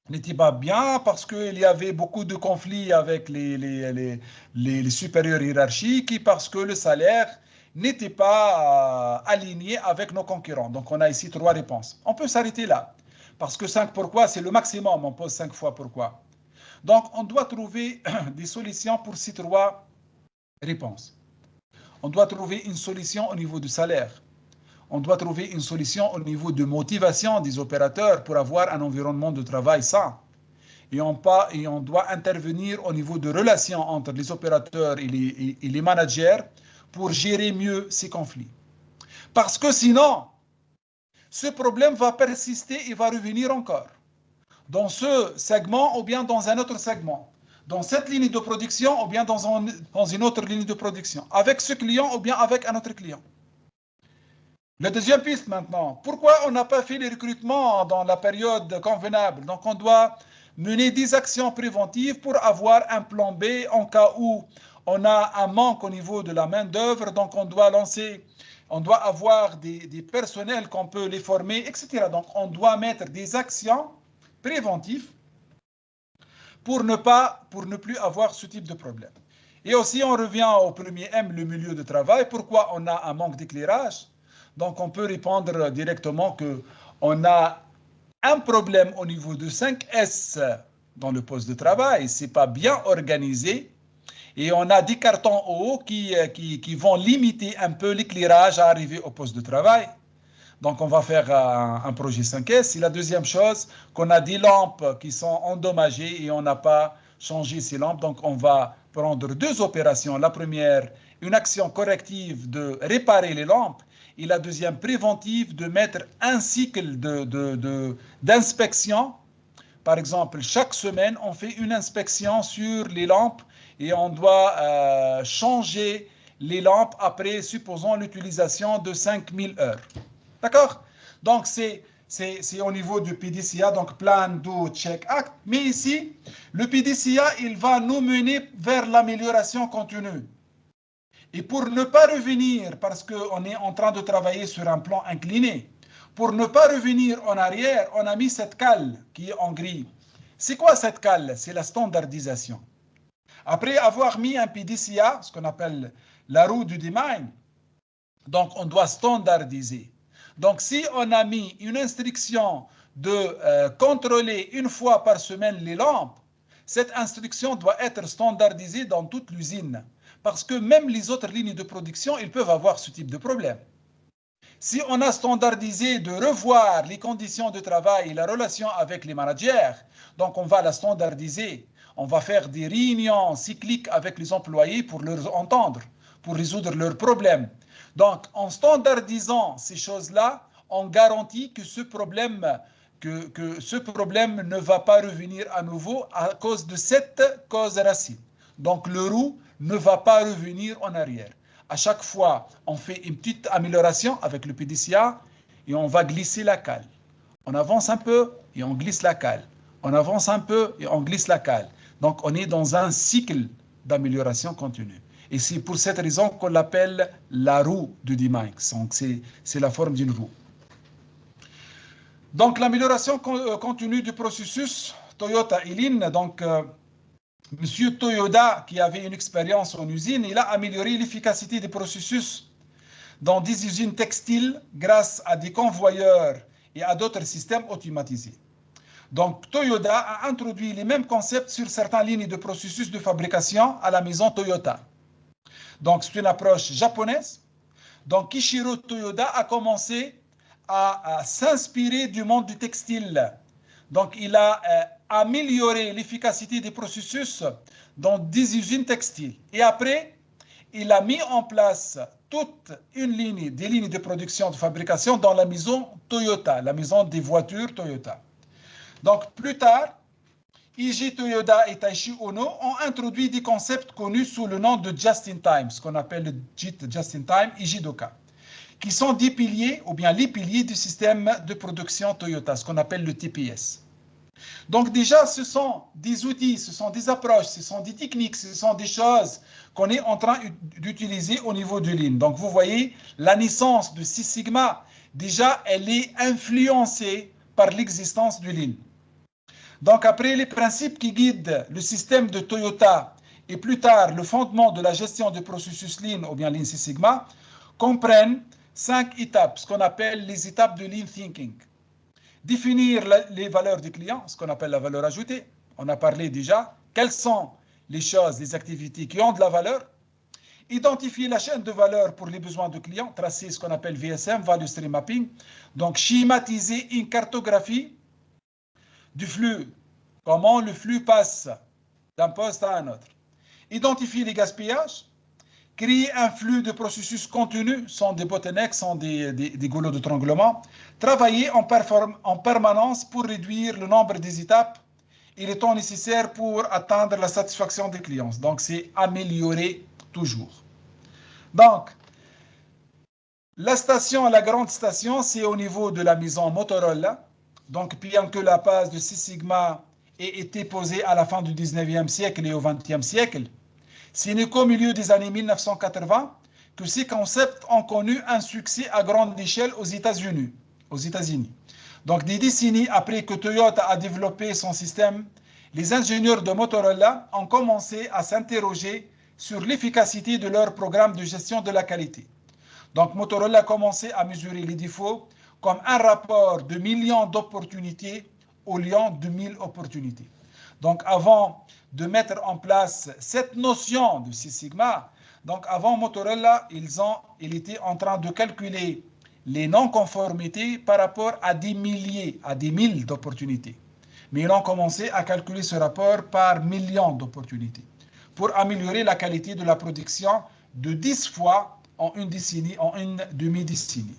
n'était pas bien, parce qu'il y avait beaucoup de conflits avec les supérieurs hiérarchiques et parce que le salaire n'était pas aligné avec nos concurrents. Donc on a ici 3 réponses. On peut s'arrêter là, parce que 5 pourquoi, c'est le maximum, on pose 5 fois pourquoi. Donc on doit trouver des solutions pour ces 3 réponses. On doit trouver une solution au niveau du salaire. On doit trouver une solution au niveau de motivation des opérateurs pour avoir un environnement de travail sain. Et on doit intervenir au niveau de relations entre les opérateurs et les managers pour gérer mieux ces conflits. Parce que sinon, ce problème va persister et va revenir encore. Dans ce segment ou bien dans un autre segment. Dans cette ligne de production ou bien dans une autre ligne de production. Avec ce client ou bien avec un autre client. La deuxième piste maintenant. Pourquoi on n'a pas fait les recrutements dans la période convenable? Donc on doit mener des actions préventives pour avoir un plan B en cas où on a un manque au niveau de la main-d'œuvre. Donc on doit avoir des personnels qu'on peut les former, etc. Donc on doit mettre des actions préventives pour ne plus avoir ce type de problème. Et aussi, on revient au premier M, le milieu de travail. Pourquoi on a un manque d'éclairage? Donc, on peut répondre directement qu'on a un problème au niveau de 5S dans le poste de travail. Ce n'est pas bien organisé. Et on a des cartons hauts qui vont limiter un peu l'éclairage à arriver au poste de travail. Donc, on va faire un projet 5S. Et la deuxième chose, qu'on a des lampes qui sont endommagées et on n'a pas changé ces lampes. Donc, on va prendre 2 opérations. La première, une action corrective de réparer les lampes. Et la deuxième, préventive, de mettre un cycle d'inspection. Par exemple, chaque semaine, on fait une inspection sur les lampes et on doit changer les lampes après, supposons, l'utilisation de 5000 heures. D'accord? Donc, c'est au niveau du PDCA, donc Plan, Do, Check, Act. Mais ici, le PDCA, il va nous mener vers l'amélioration continue. Et pour ne pas revenir, parce qu'on est en train de travailler sur un plan incliné, pour ne pas revenir en arrière, on a mis cette cale qui est en gris. C'est quoi cette cale? C'est la standardisation. Après avoir mis un PDCA, ce qu'on appelle la roue du design, donc on doit standardiser. Donc si on a mis une instruction de contrôler une fois par semaine les lampes, cette instruction doit être standardisée dans toute l'usine. Parce que même les autres lignes de production, ils peuvent avoir ce type de problème. Si on a standardisé de revoir les conditions de travail et la relation avec les managers, donc on va la standardiser. On va faire des réunions cycliques avec les employés pour leur entendre, pour résoudre leurs problèmes. Donc, en standardisant ces choses-là, on garantit que ce problème ne va pas revenir à nouveau à cause de cette cause racine. Donc, le roue ne va pas revenir en arrière. À chaque fois, on fait une petite amélioration avec le PDCA et on va glisser la cale. On avance un peu et on glisse la cale. On avance un peu et on glisse la cale. Donc, on est dans un cycle d'amélioration continue. Et c'est pour cette raison qu'on l'appelle la roue de D-Minx. Donc, c'est la forme d'une roue. Donc, l'amélioration continue du processus Toyota et Lean. Donc, Monsieur Toyoda, qui avait une expérience en usine, il a amélioré l'efficacité des processus dans des usines textiles grâce à des convoyeurs et à d'autres systèmes automatisés. Donc, Toyoda a introduit les mêmes concepts sur certaines lignes de processus de fabrication à la maison Toyota. Donc, c'est une approche japonaise. Donc, Kishiro Toyoda a commencé à s'inspirer du monde du textile. Donc, il a amélioré l'efficacité des processus dans des usines textiles. Et après, il a mis en place toute des lignes de production, de fabrication dans la maison Toyota, la maison des voitures Toyota. Donc, plus tard, Eiji Toyoda et Taishi Ono ont introduit des concepts connus sous le nom de Just-in-Time, ce qu'on appelle le JIT, Just-in-Time, Ijidoka, qui sont des piliers, ou bien les piliers du système de production Toyota, ce qu'on appelle le TPS. Donc déjà, ce sont des outils, ce sont des approches, ce sont des techniques, ce sont des choses qu'on est en train d'utiliser au niveau du Lean. Donc vous voyez, la naissance de Six Sigma, déjà, elle est influencée par l'existence du Lean. Donc après, les principes qui guident le système de Toyota et plus tard le fondement de la gestion du processus Lean ou bien Lean Six Sigma comprennent 5 étapes, ce qu'on appelle les étapes de Lean Thinking. Définir les valeurs du client, ce qu'on appelle la valeur ajoutée. On a parlé déjà. Quelles sont les choses, les activités qui ont de la valeur? Identifier la chaîne de valeur pour les besoins du client, tracer ce qu'on appelle VSM, Value Stream Mapping. Donc, schématiser une cartographie du flux. Comment le flux passe d'un poste à un autre. Identifier les gaspillages. Créer un flux de processus continu, sans des bottlenecks, sans des goulots d'étranglement. Travailler en permanence pour réduire le nombre des étapes et le temps nécessaire pour atteindre la satisfaction des clients. Donc, c'est améliorer toujours. Donc, la station, la grande station, c'est au niveau de la maison Motorola. Donc, bien que la base de Six Sigma ait été posée à la fin du 19e siècle et au 20e siècle, ce n'est qu'au milieu des années 1980 que ces concepts ont connu un succès à grande échelle aux États-Unis. Donc, des décennies après que Toyota a développé son système, les ingénieurs de Motorola ont commencé à s'interroger sur l'efficacité de leur programme de gestion de la qualité. Donc, Motorola a commencé à mesurer les défauts comme un rapport de millions d'opportunités au lieu de 1000 opportunités. Donc, avant de mettre en place cette notion de Six Sigma, donc avant Motorola, il était en train de calculer les non-conformités par rapport à des milliers, à des mille d'opportunités. Mais ils ont commencé à calculer ce rapport par millions d'opportunités pour améliorer la qualité de la production de 10 fois en une décennie, en une demi-décennie.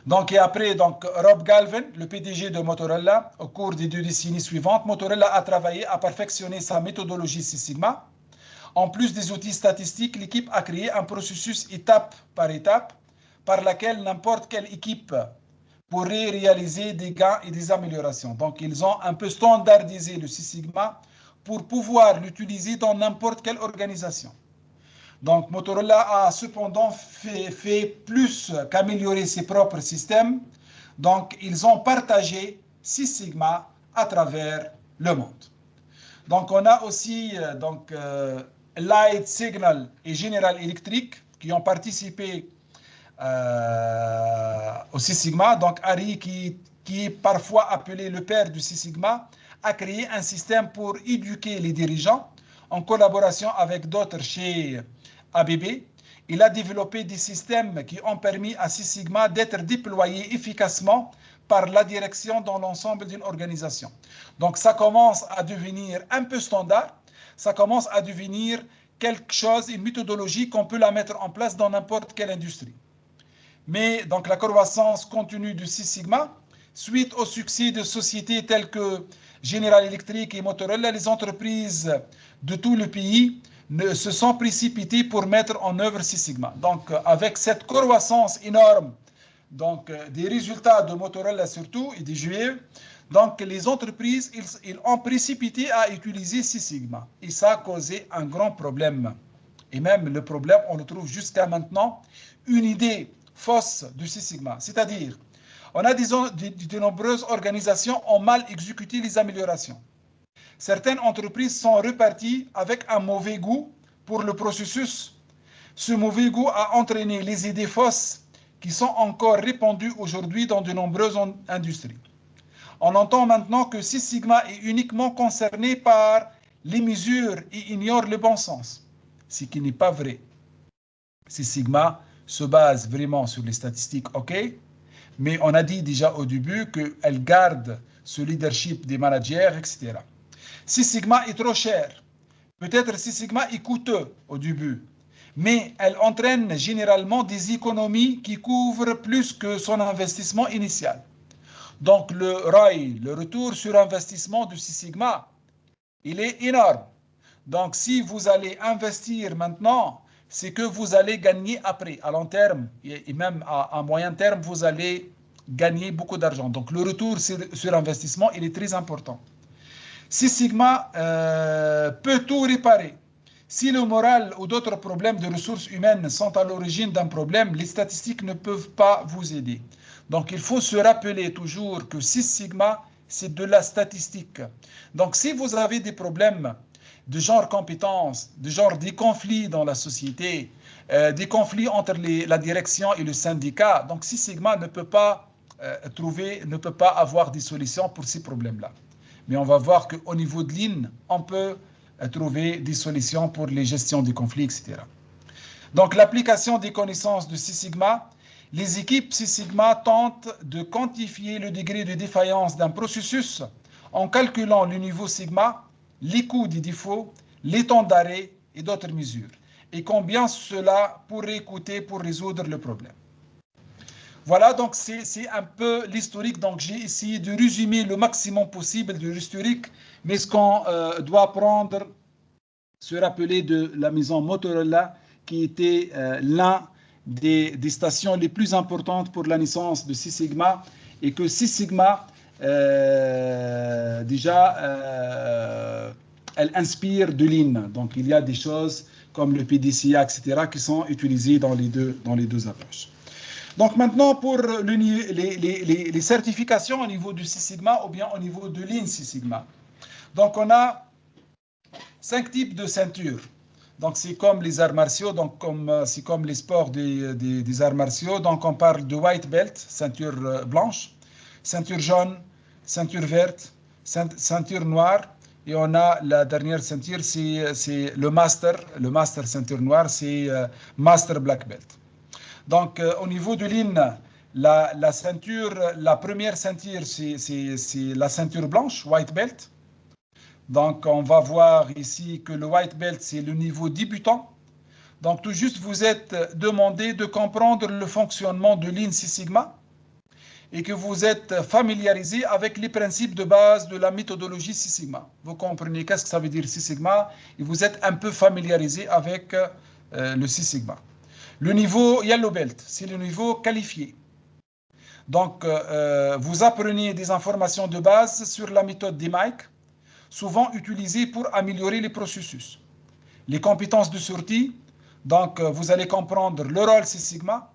Donc, et après, Rob Galvin, le PDG de Motorola, au cours des 2 décennies suivantes, Motorola a travaillé à perfectionner sa méthodologie Six Sigma. En plus des outils statistiques, l'équipe a créé un processus étape par étape par laquelle n'importe quelle équipe pourrait réaliser des gains et des améliorations. Donc, ils ont un peu standardisé le Six Sigma pour pouvoir l'utiliser dans n'importe quelle organisation. Donc, Motorola a cependant fait plus qu'améliorer ses propres systèmes. Donc, ils ont partagé Six Sigma à travers le monde. Donc, on a aussi Light Signal et General Electric qui ont participé au Six Sigma. Donc, Harry, qui est parfois appelé le père du Six Sigma, a créé un système pour éduquer les dirigeants en collaboration avec d'autres chez ABB. Il a développé des systèmes qui ont permis à Six Sigma d'être déployé efficacement par la direction dans l'ensemble d'une organisation. Donc, ça commence à devenir un peu standard, ça commence à devenir quelque chose, une méthodologie qu'on peut la mettre en place dans n'importe quelle industrie. Mais donc la croissance continue du Six Sigma, suite au succès de sociétés telles que General Electric et Motorola, les entreprises de tout le pays se sont précipitées pour mettre en œuvre Six Sigma. Donc, avec cette croissance énorme des résultats de Motorola surtout et des GE, donc les entreprises ils ont précipité à utiliser Six Sigma. Et ça a causé un grand problème. Et même le problème, on le trouve jusqu'à maintenant, une idée fausse du Six Sigma. C'est-à-dire, on a de nombreuses organisations ont mal exécuté les améliorations. Certaines entreprises sont reparties avec un mauvais goût pour le processus. Ce mauvais goût a entraîné les idées fausses qui sont encore répandues aujourd'hui dans de nombreuses industries. On entend maintenant que Six Sigma est uniquement concerné par les mesures et ignore le bon sens, ce qui n'est pas vrai. Six Sigma se base vraiment sur les statistiques, ok, mais on a dit déjà au début qu'elle garde ce leadership des managers, etc. Six Sigma est trop cher. Peut-être Six Sigma est coûteux au début, mais elle entraîne généralement des économies qui couvrent plus que son investissement initial. Donc le ROI, le retour sur investissement de Six Sigma, il est énorme. Donc si vous allez investir maintenant, c'est que vous allez gagner après, à long terme et même à moyen terme, vous allez gagner beaucoup d'argent. Donc le retour sur investissement, il est très important. Six Sigma peut tout réparer. Si le moral ou d'autres problèmes de ressources humaines sont à l'origine d'un problème, les statistiques ne peuvent pas vous aider. Donc il faut se rappeler toujours que Six Sigma, c'est de la statistique. Donc si vous avez des problèmes de genre compétences, de genre des conflits dans la société, des conflits entre la direction et le syndicat, donc Six Sigma ne peut pas ne peut pas avoir des solutions pour ces problèmes-là. Mais on va voir qu'au niveau de Lean, on peut trouver des solutions pour les gestions des conflits, etc. Donc l'application des connaissances de Six Sigma, les équipes Six Sigma tentent de quantifier le degré de défaillance d'un processus en calculant le niveau Sigma, les coûts des défauts, les temps d'arrêt et d'autres mesures, et combien cela pourrait coûter pour résoudre le problème. Voilà, donc c'est un peu l'historique. Donc j'ai essayé de résumer le maximum possible de l'historique, mais ce qu'on doit prendre, se rappeler de la maison Motorola, qui était l'un des stations les plus importantes pour la naissance de Six Sigma, et que Six Sigma, elle inspire de Lean. Donc il y a des choses comme le PDCA, etc., qui sont utilisées dans les deux approches. Donc maintenant, pour les certifications au niveau du Six Sigma ou bien au niveau de Lean Six Sigma. Donc on a 5 types de ceintures. Donc c'est comme les arts martiaux, donc c'est comme les sports des arts martiaux. Donc on parle de white belt, ceinture blanche, ceinture jaune, ceinture verte, ceinture noire. Et on a la dernière ceinture, c'est le master ceinture noire, c'est master black belt. Donc, au niveau de Lean, la ceinture, la première ceinture, c'est la ceinture blanche, white belt. Donc, on va voir ici que le white belt, c'est le niveau débutant. Donc, tout juste, vous êtes demandé de comprendre le fonctionnement de Lean Six Sigma et que vous êtes familiarisé avec les principes de base de la méthodologie Six Sigma. Vous comprenez qu'est-ce que ça veut dire Six Sigma et vous êtes un peu familiarisé avec le Six Sigma. Le niveau Yellow Belt, c'est le niveau qualifié. Donc, vous apprenez des informations de base sur la méthode DMAIC, souvent utilisée pour améliorer les processus. Les compétences de sortie, donc vous allez comprendre le rôle Six Sigma,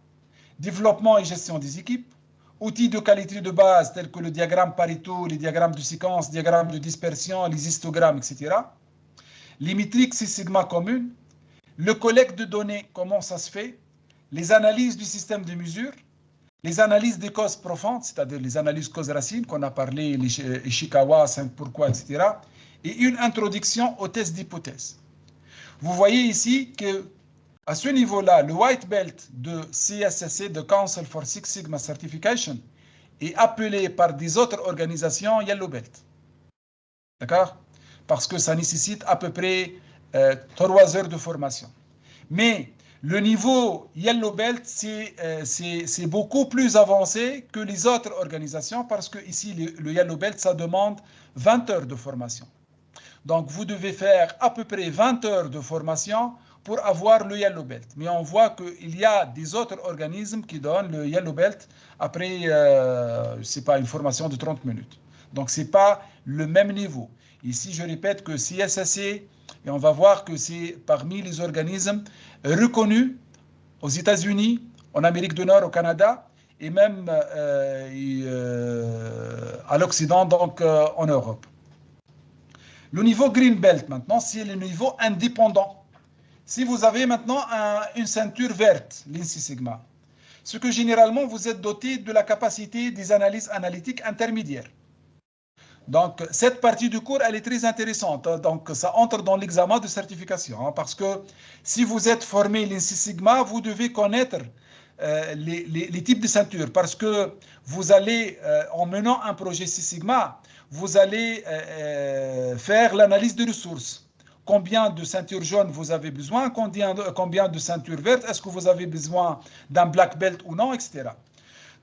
développement et gestion des équipes, outils de qualité de base tels que le diagramme Pareto, les diagrammes de séquence, diagrammes de dispersion, les histogrammes, etc. Les métriques Six Sigma communes, le collecte de données, comment ça se fait, les analyses du système de mesure, les analyses des causes profondes, c'est-à-dire les analyses causes-racines qu'on a parlé, les Ishikawa, 5 pourquoi, etc. Et une introduction aux tests d'hypothèse. Vous voyez ici que à ce niveau-là, le white belt de CSSC, de Council for Six Sigma Certification, est appelé par des autres organisations yellow belt. D'accord? Parce que ça nécessite à peu près 3 heures de formation. Mais le niveau Yellow Belt, c'est beaucoup plus avancé que les autres organisations parce que ici, le Yellow Belt, ça demande 20 heures de formation. Donc, vous devez faire à peu près 20 heures de formation pour avoir le Yellow Belt. Mais on voit qu'il y a des autres organismes qui donnent le Yellow Belt après, je ne sais pas, une formation de 30 minutes. Donc, ce n'est pas le même niveau. Ici, je répète que CSSC, et on va voir que c'est parmi les organismes reconnus aux États-Unis, en Amérique du Nord, au Canada, et même à l'Occident, donc en Europe. Le niveau Green Belt, maintenant, c'est le niveau indépendant. Si vous avez maintenant une ceinture verte, Lean Six Sigma, ce que généralement vous êtes doté de la capacité des analyses analytiques intermédiaires. Donc, cette partie du cours, elle est très intéressante. Donc, ça entre dans l'examen de certification. Parce que si vous êtes formé Lean Six Sigma, vous devez connaître les types de ceintures. Parce que vous allez, en menant un projet Six Sigma, vous allez faire l'analyse de ressources. Combien de ceintures jaunes vous avez besoin, combien de ceintures vertes, est-ce que vous avez besoin d'un black belt ou non, etc.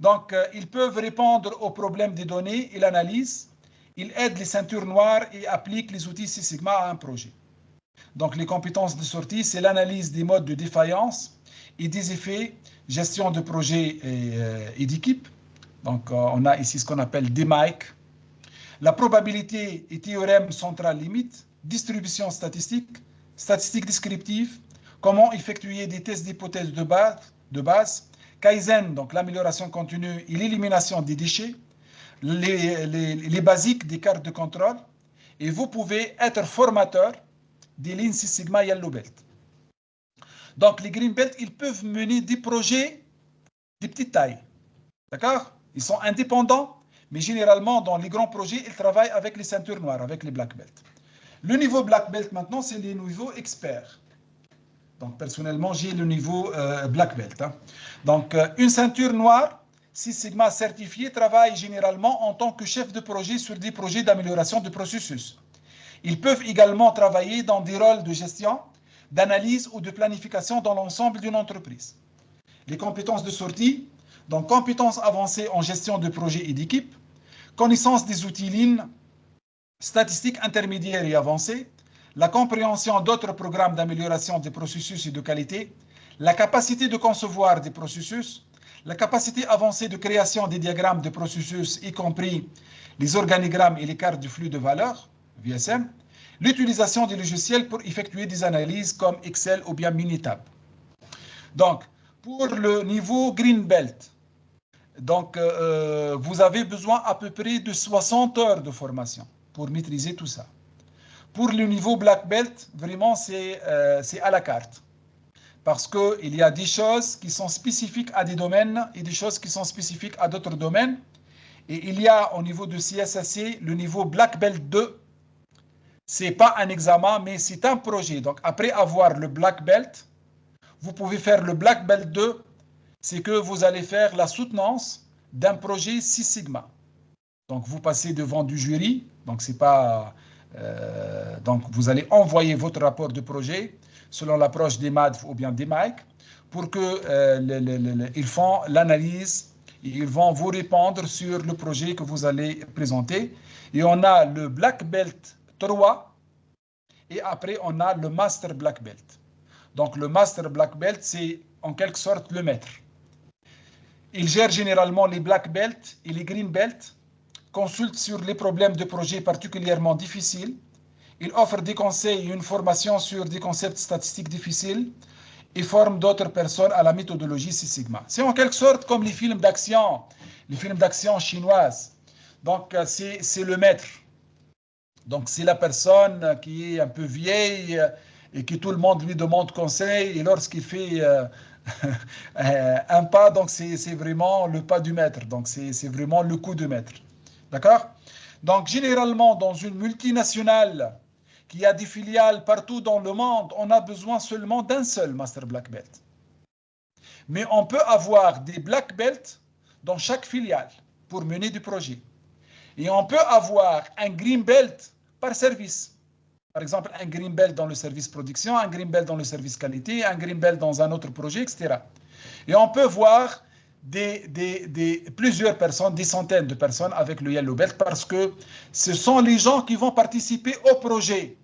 Donc, ils peuvent répondre aux problèmes des données et l'analyse. Ils aident les ceintures noires et appliquent les outils Six Sigma à un projet. Donc, les compétences de sortie, c'est l'analyse des modes de défaillance et des effets, gestion de projet et d'équipe, Donc, on a ici ce qu'on appelle DMAIC. La probabilité et théorème central limite, distribution statistique, statistiques descriptives, comment effectuer des tests d'hypothèse de base, Kaizen, donc l'amélioration continue et l'élimination des déchets, les basiques des cartes de contrôle, et vous pouvez être formateur des Lean Six Sigma Yellow Belt. Donc, les Green Belt, ils peuvent mener des projets de petite taille. D'accord? Ils sont indépendants, mais généralement, dans les grands projets, ils travaillent avec les ceintures noires, avec les Black Belt. Le niveau Black Belt, maintenant, c'est le niveau expert. Donc, personnellement, j'ai le niveau Black Belt. Hein. Donc, une ceinture noire, Six Sigma certifiée, travaille généralement en tant que chef de projet sur des projets d'amélioration du processus. Ils peuvent également travailler dans des rôles de gestion, d'analyse ou de planification dans l'ensemble d'une entreprise. Les compétences de sortie, donc compétences avancées en gestion de projets et d'équipes, connaissance des outils Lean, statistiques intermédiaires et avancées, la compréhension d'autres programmes d'amélioration des processus et de qualité, la capacité de concevoir des processus, la capacité avancée de création des diagrammes de processus, y compris les organigrammes et les cartes du flux de valeurs, VSM, l'utilisation des logiciels pour effectuer des analyses comme Excel ou bien Minitab. Donc, pour le niveau Green Belt, donc, vous avez besoin à peu près de 60 heures de formation pour maîtriser tout ça. Pour le niveau Black Belt, vraiment, c'est à la carte. Parce qu'il y a des choses qui sont spécifiques à des domaines et des choses qui sont spécifiques à d'autres domaines. Et il y a au niveau de CSSC le niveau Black Belt 2. Ce n'est pas un examen, mais c'est un projet. Donc, après avoir le Black Belt, vous pouvez faire le Black Belt 2. C'est que vous allez faire la soutenance d'un projet Six Sigma. Donc, vous passez devant du jury. Donc, c'est pas... donc, vous allez envoyer votre rapport de projet selon l'approche des MADF ou bien des MAIC pour qu'ils font l'analyse et ils vont vous répondre sur le projet que vous allez présenter. Et on a le Black Belt 3 et après, on a le Master Black Belt. Donc, le Master Black Belt, c'est en quelque sorte le maître. Il gère généralement les Black Belt et les Green Belt, consulte sur les problèmes de projet particulièrement difficiles. Il offre des conseils et une formation sur des concepts statistiques difficiles et forme d'autres personnes à la méthodologie Six Sigma. C'est en quelque sorte comme les films d'action chinoises. Donc, c'est le maître. Donc, c'est la personne qui est un peu vieille et que tout le monde lui demande conseil. Et lorsqu'il fait un pas, donc c'est vraiment le pas du maître. Donc, c'est vraiment le coup de maître. D'accord? Donc, généralement, dans une multinationale qui a des filiales partout dans le monde, on a besoin seulement d'un seul Master Black Belt. Mais on peut avoir des Black Belt dans chaque filiale pour mener du projet. Et on peut avoir un Green Belt par service. Par exemple, un Green Belt dans le service production, un Green Belt dans le service qualité, un Green Belt dans un autre projet, etc. Et on peut voir plusieurs personnes, des centaines de personnes avec le Yellow Belt parce que ce sont les gens qui vont participer au projet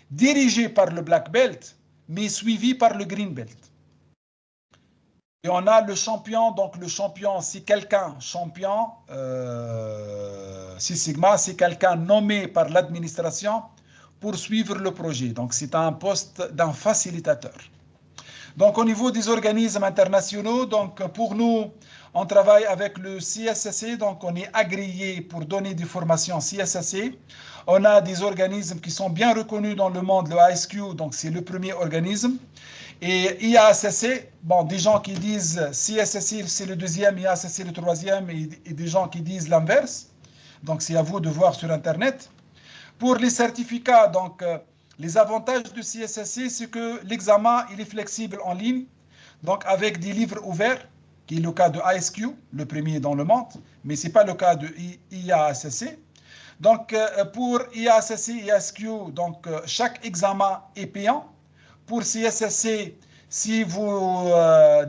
dirigé par le Black Belt, mais suivi par le Green Belt. Et on a le champion, donc le champion, c'est quelqu'un, Six Sigma, c'est quelqu'un nommé par l'administration pour suivre le projet. Donc c'est un poste d'un facilitateur. Donc, au niveau des organismes internationaux, donc pour nous, on travaille avec le CSSC, donc on est agréé pour donner des formations CSSC. On a des organismes qui sont bien reconnus dans le monde, le ISQ, donc c'est le premier organisme. Et IASSC, bon, des gens qui disent CSSC c'est le deuxième, IASSC le troisième, et des gens qui disent l'inverse. Donc, c'est à vous de voir sur Internet. Pour les certificats, donc... les avantages de CSSC, c'est que l'examen il est flexible en ligne, donc avec des livres ouverts, qui est le cas de ISQ, le premier dans le monde, mais ce n'est pas le cas de IASSC. Donc, pour IASSC et ISQ, donc, chaque examen est payant. Pour CSSC, si vous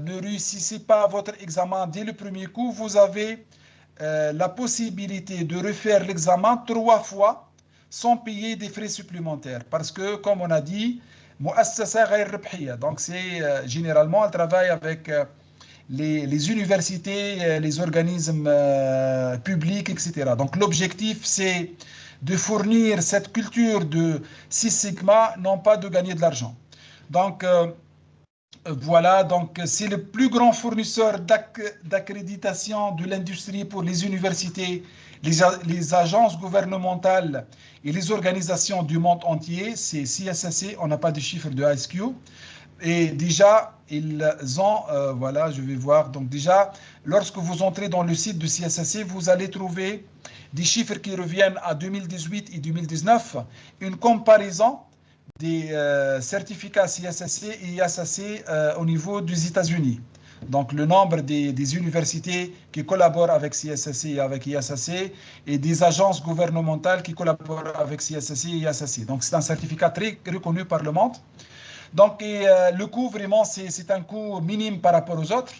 ne réussissez pas votre examen dès le premier coup, vous avez la possibilité de refaire l'examen 3 fois sans payer des frais supplémentaires. Parce que, comme on a dit, مؤسسة غير ربحية. Donc, c'est généralement, elle travaille avec les universités, les organismes publics, etc. Donc l'objectif, c'est de fournir cette culture de Six Sigma, non pas de gagner de l'argent. Donc voilà, donc c'est le plus grand fournisseur d'accréditation de l'industrie pour les universités, les agences gouvernementales et les organisations du monde entier. C'est CSSC, on n'a pas de chiffres de ISQ. Et déjà, ils ont, voilà, je vais voir. Donc déjà, lorsque vous entrez dans le site de CSSC, vous allez trouver des chiffres qui reviennent à 2018 et 2019, une comparaison des certificats CSSC et ISSC au niveau des États-Unis. Donc le nombre des universités qui collaborent avec CSSC et avec ISSC et des agences gouvernementales qui collaborent avec CSSC et ISSC. Donc c'est un certificat très reconnu par le monde. Donc le coût vraiment c'est un coût minime par rapport aux autres.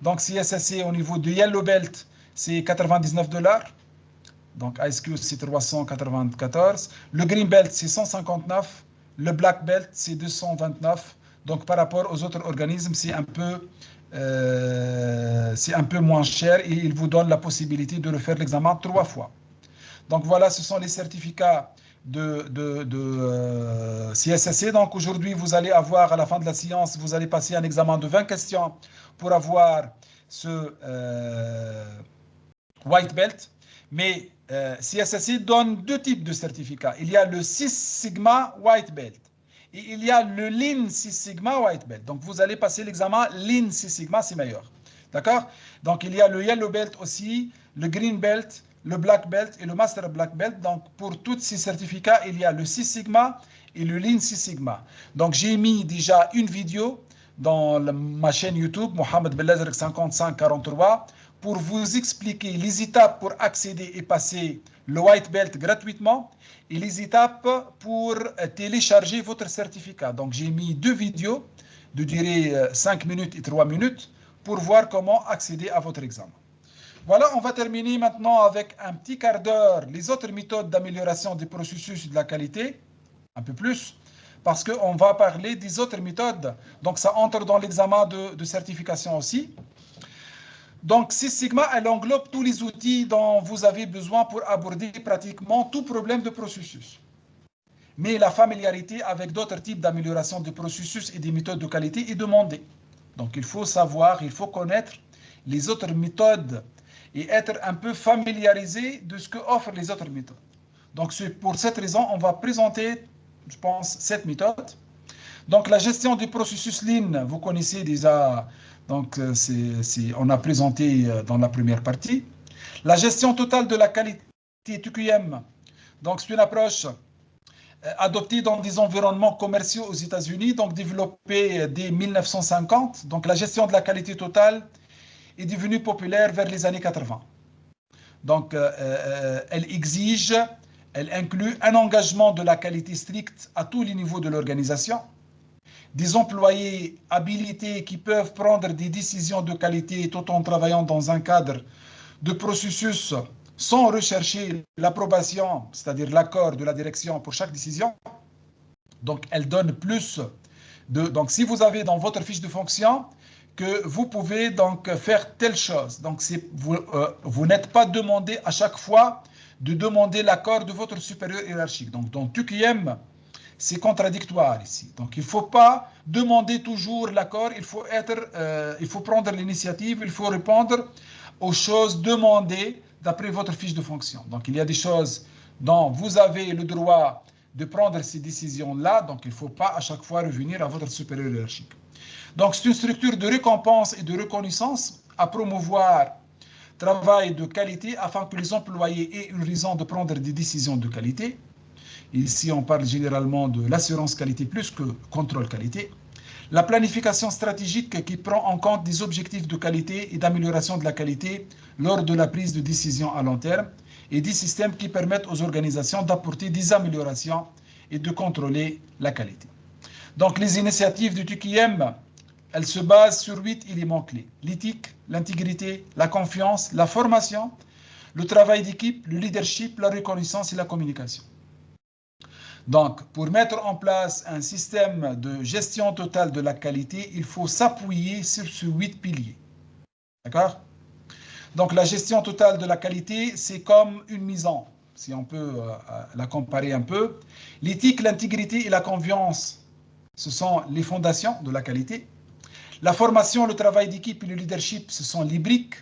Donc CSSC au niveau de Yellow Belt c'est $99. Donc ISQ c'est 394. Le Green Belt c'est 159. Le Black Belt, c'est 229. Donc, par rapport aux autres organismes, c'est un peu moins cher et il vous donne la possibilité de refaire l'examen 3 fois. Donc, voilà, ce sont les certificats de CSSC. Donc, aujourd'hui, vous allez avoir, à la fin de la séance, vous allez passer un examen de 20 questions pour avoir ce White Belt. Mais CSSC donne deux types de certificats. Il y a le Six Sigma White Belt et il y a le Lean Six Sigma White Belt. Donc, vous allez passer l'examen Lean Six Sigma, c'est meilleur. D'accord? Donc, il y a le Yellow Belt aussi, le Green Belt, le Black Belt et le Master Black Belt. Donc, pour tous ces certificats, il y a le Six Sigma et le Lean Six Sigma. Donc, j'ai mis déjà une vidéo dans ma chaîne YouTube, Mohamed Belazrek 5543, pour vous expliquer les étapes pour accéder et passer le White Belt gratuitement et les étapes pour télécharger votre certificat. Donc, j'ai mis deux vidéos de durée 5 minutes et 3 minutes pour voir comment accéder à votre examen. Voilà, on va terminer maintenant avec un petit quart d'heure les autres méthodes d'amélioration des processus de la qualité, un peu plus, parce qu'on va parler des autres méthodes. Donc, ça entre dans l'examen de certification aussi. Donc, Six Sigma, elle englobe tous les outils dont vous avez besoin pour aborder pratiquement tout problème de processus. Mais la familiarité avec d'autres types d'amélioration de processus et des méthodes de qualité est demandée. Donc, il faut savoir, il faut connaître les autres méthodes et être un peu familiarisé de ce que offrent les autres méthodes. Donc, pour cette raison, on va présenter, je pense, cette méthode. Donc, la gestion du processus Lean, vous connaissez déjà. Donc, on a présenté dans la première partie. La gestion totale de la qualité TQM. Donc, c'est une approche adoptée dans des environnements commerciaux aux États-Unis, donc développée dès 1950. Donc, la gestion de la qualité totale est devenue populaire vers les années 80. Donc, elle inclut un engagement de la qualité stricte à tous les niveaux de l'organisation, des employés habilités qui peuvent prendre des décisions de qualité tout en travaillant dans un cadre de processus sans rechercher l'approbation, c'est-à-dire l'accord de la direction pour chaque décision. Donc, elle donne plus de... Donc, si vous avez dans votre fiche de fonction que vous pouvez donc faire telle chose, donc vous n'êtes pas demandé à chaque fois de demander l'accord de votre supérieur hiérarchique. Donc, dans TQM, c'est contradictoire ici. Donc, il ne faut pas demander toujours l'accord, il faut prendre l'initiative, il faut répondre aux choses demandées d'après votre fiche de fonction. Donc, il y a des choses dont vous avez le droit de prendre ces décisions-là, donc il ne faut pas à chaque fois revenir à votre supérieur hiérarchique. Donc, c'est une structure de récompense et de reconnaissance à promouvoir travail de qualité afin que les employés aient une raison de prendre des décisions de qualité. Ici, on parle généralement de l'assurance qualité plus que contrôle qualité. La planification stratégique qui prend en compte des objectifs de qualité et d'amélioration de la qualité lors de la prise de décision à long terme et des systèmes qui permettent aux organisations d'apporter des améliorations et de contrôler la qualité. Donc, les initiatives du TQM, elles se basent sur 8 éléments clés. L'éthique, l'intégrité, la confiance, la formation, le travail d'équipe, le leadership, la reconnaissance et la communication. Donc, pour mettre en place un système de gestion totale de la qualité, il faut s'appuyer sur ces 8 piliers. D'accord? Donc, la gestion totale de la qualité, c'est comme une maison, si on peut la comparer un peu. L'éthique, l'intégrité et la confiance, ce sont les fondations de la qualité. La formation, le travail d'équipe et le leadership, ce sont les briques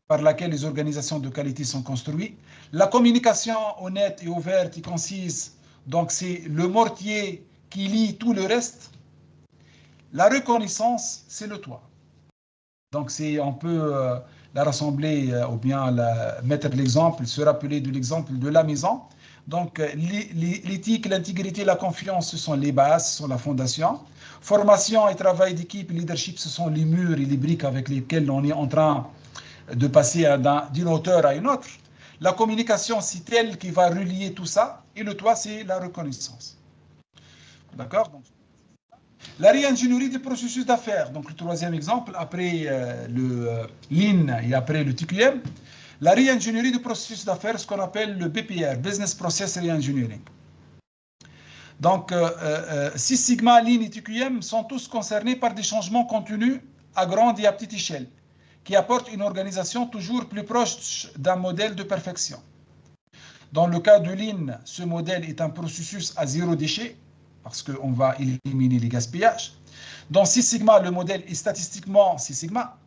par laquelle les organisations de qualité sont construites. La communication honnête et ouverte et concise, donc c'est le mortier qui lie tout le reste. La reconnaissance, c'est le toit. Donc on peut la rassembler ou bien mettre l'exemple, se rappeler de l'exemple de la maison. Donc l'éthique, l'intégrité, la confiance, ce sont les bases, ce sont la fondation. Formation et travail d'équipe, leadership, ce sont les murs et les briques avec lesquels on est en train de passer d'une hauteur à une autre. La communication, c'est elle qui va relier tout ça. Et le toit, c'est la reconnaissance. D'accord? La réingénierie des processus d'affaires. Donc, le troisième exemple, après le Lean et après le TQM, la réingénierie du processus d'affaires, ce qu'on appelle le BPR, Business Process Reengineering. Donc, Six Sigma, Lean et TQM sont tous concernés par des changements continus à grande et à petite échelle, qui apportent une organisation toujours plus proche d'un modèle de perfection. Dans le cas de Lean, ce modèle est un processus à zéro déchet, parce qu'on va éliminer les gaspillages. Dans Six Sigma, le modèle est statistiquement Six Sigma.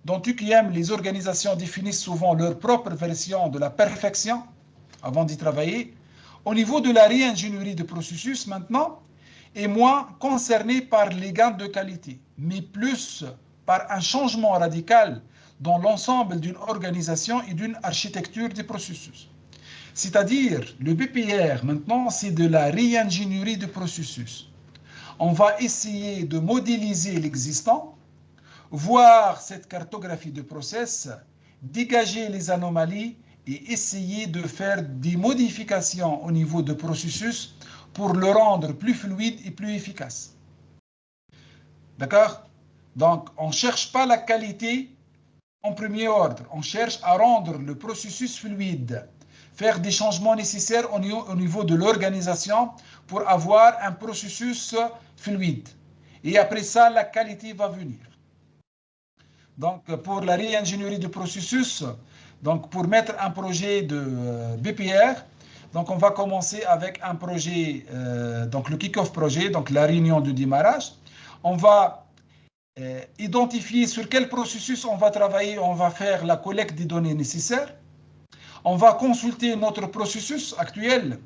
Dans TQM, les organisations définissent souvent leur propre version de la perfection avant d'y travailler. Au niveau de la réingénierie de processus, maintenant, est moins concernée par les gains de qualité, mais plus par un changement radical dans l'ensemble d'une organisation et d'une architecture des processus. C'est-à-dire, le BPR, maintenant, c'est de la réingénierie du processus. On va essayer de modéliser l'existant, voir cette cartographie de process, dégager les anomalies et essayer de faire des modifications au niveau du processus pour le rendre plus fluide et plus efficace. D'accord? Donc, on ne cherche pas la qualité en premier ordre. On cherche à rendre le processus fluide, faire des changements nécessaires au niveau de l'organisation pour avoir un processus fluide. Et après ça, la qualité va venir. Donc, pour la réingénierie du processus, donc pour mettre un projet de BPR, donc on va commencer avec un projet, donc le kick-off projet, donc la réunion de démarrage. On va identifier sur quel processus on va travailler, on va faire la collecte des données nécessaires. On va consulter notre processus actuel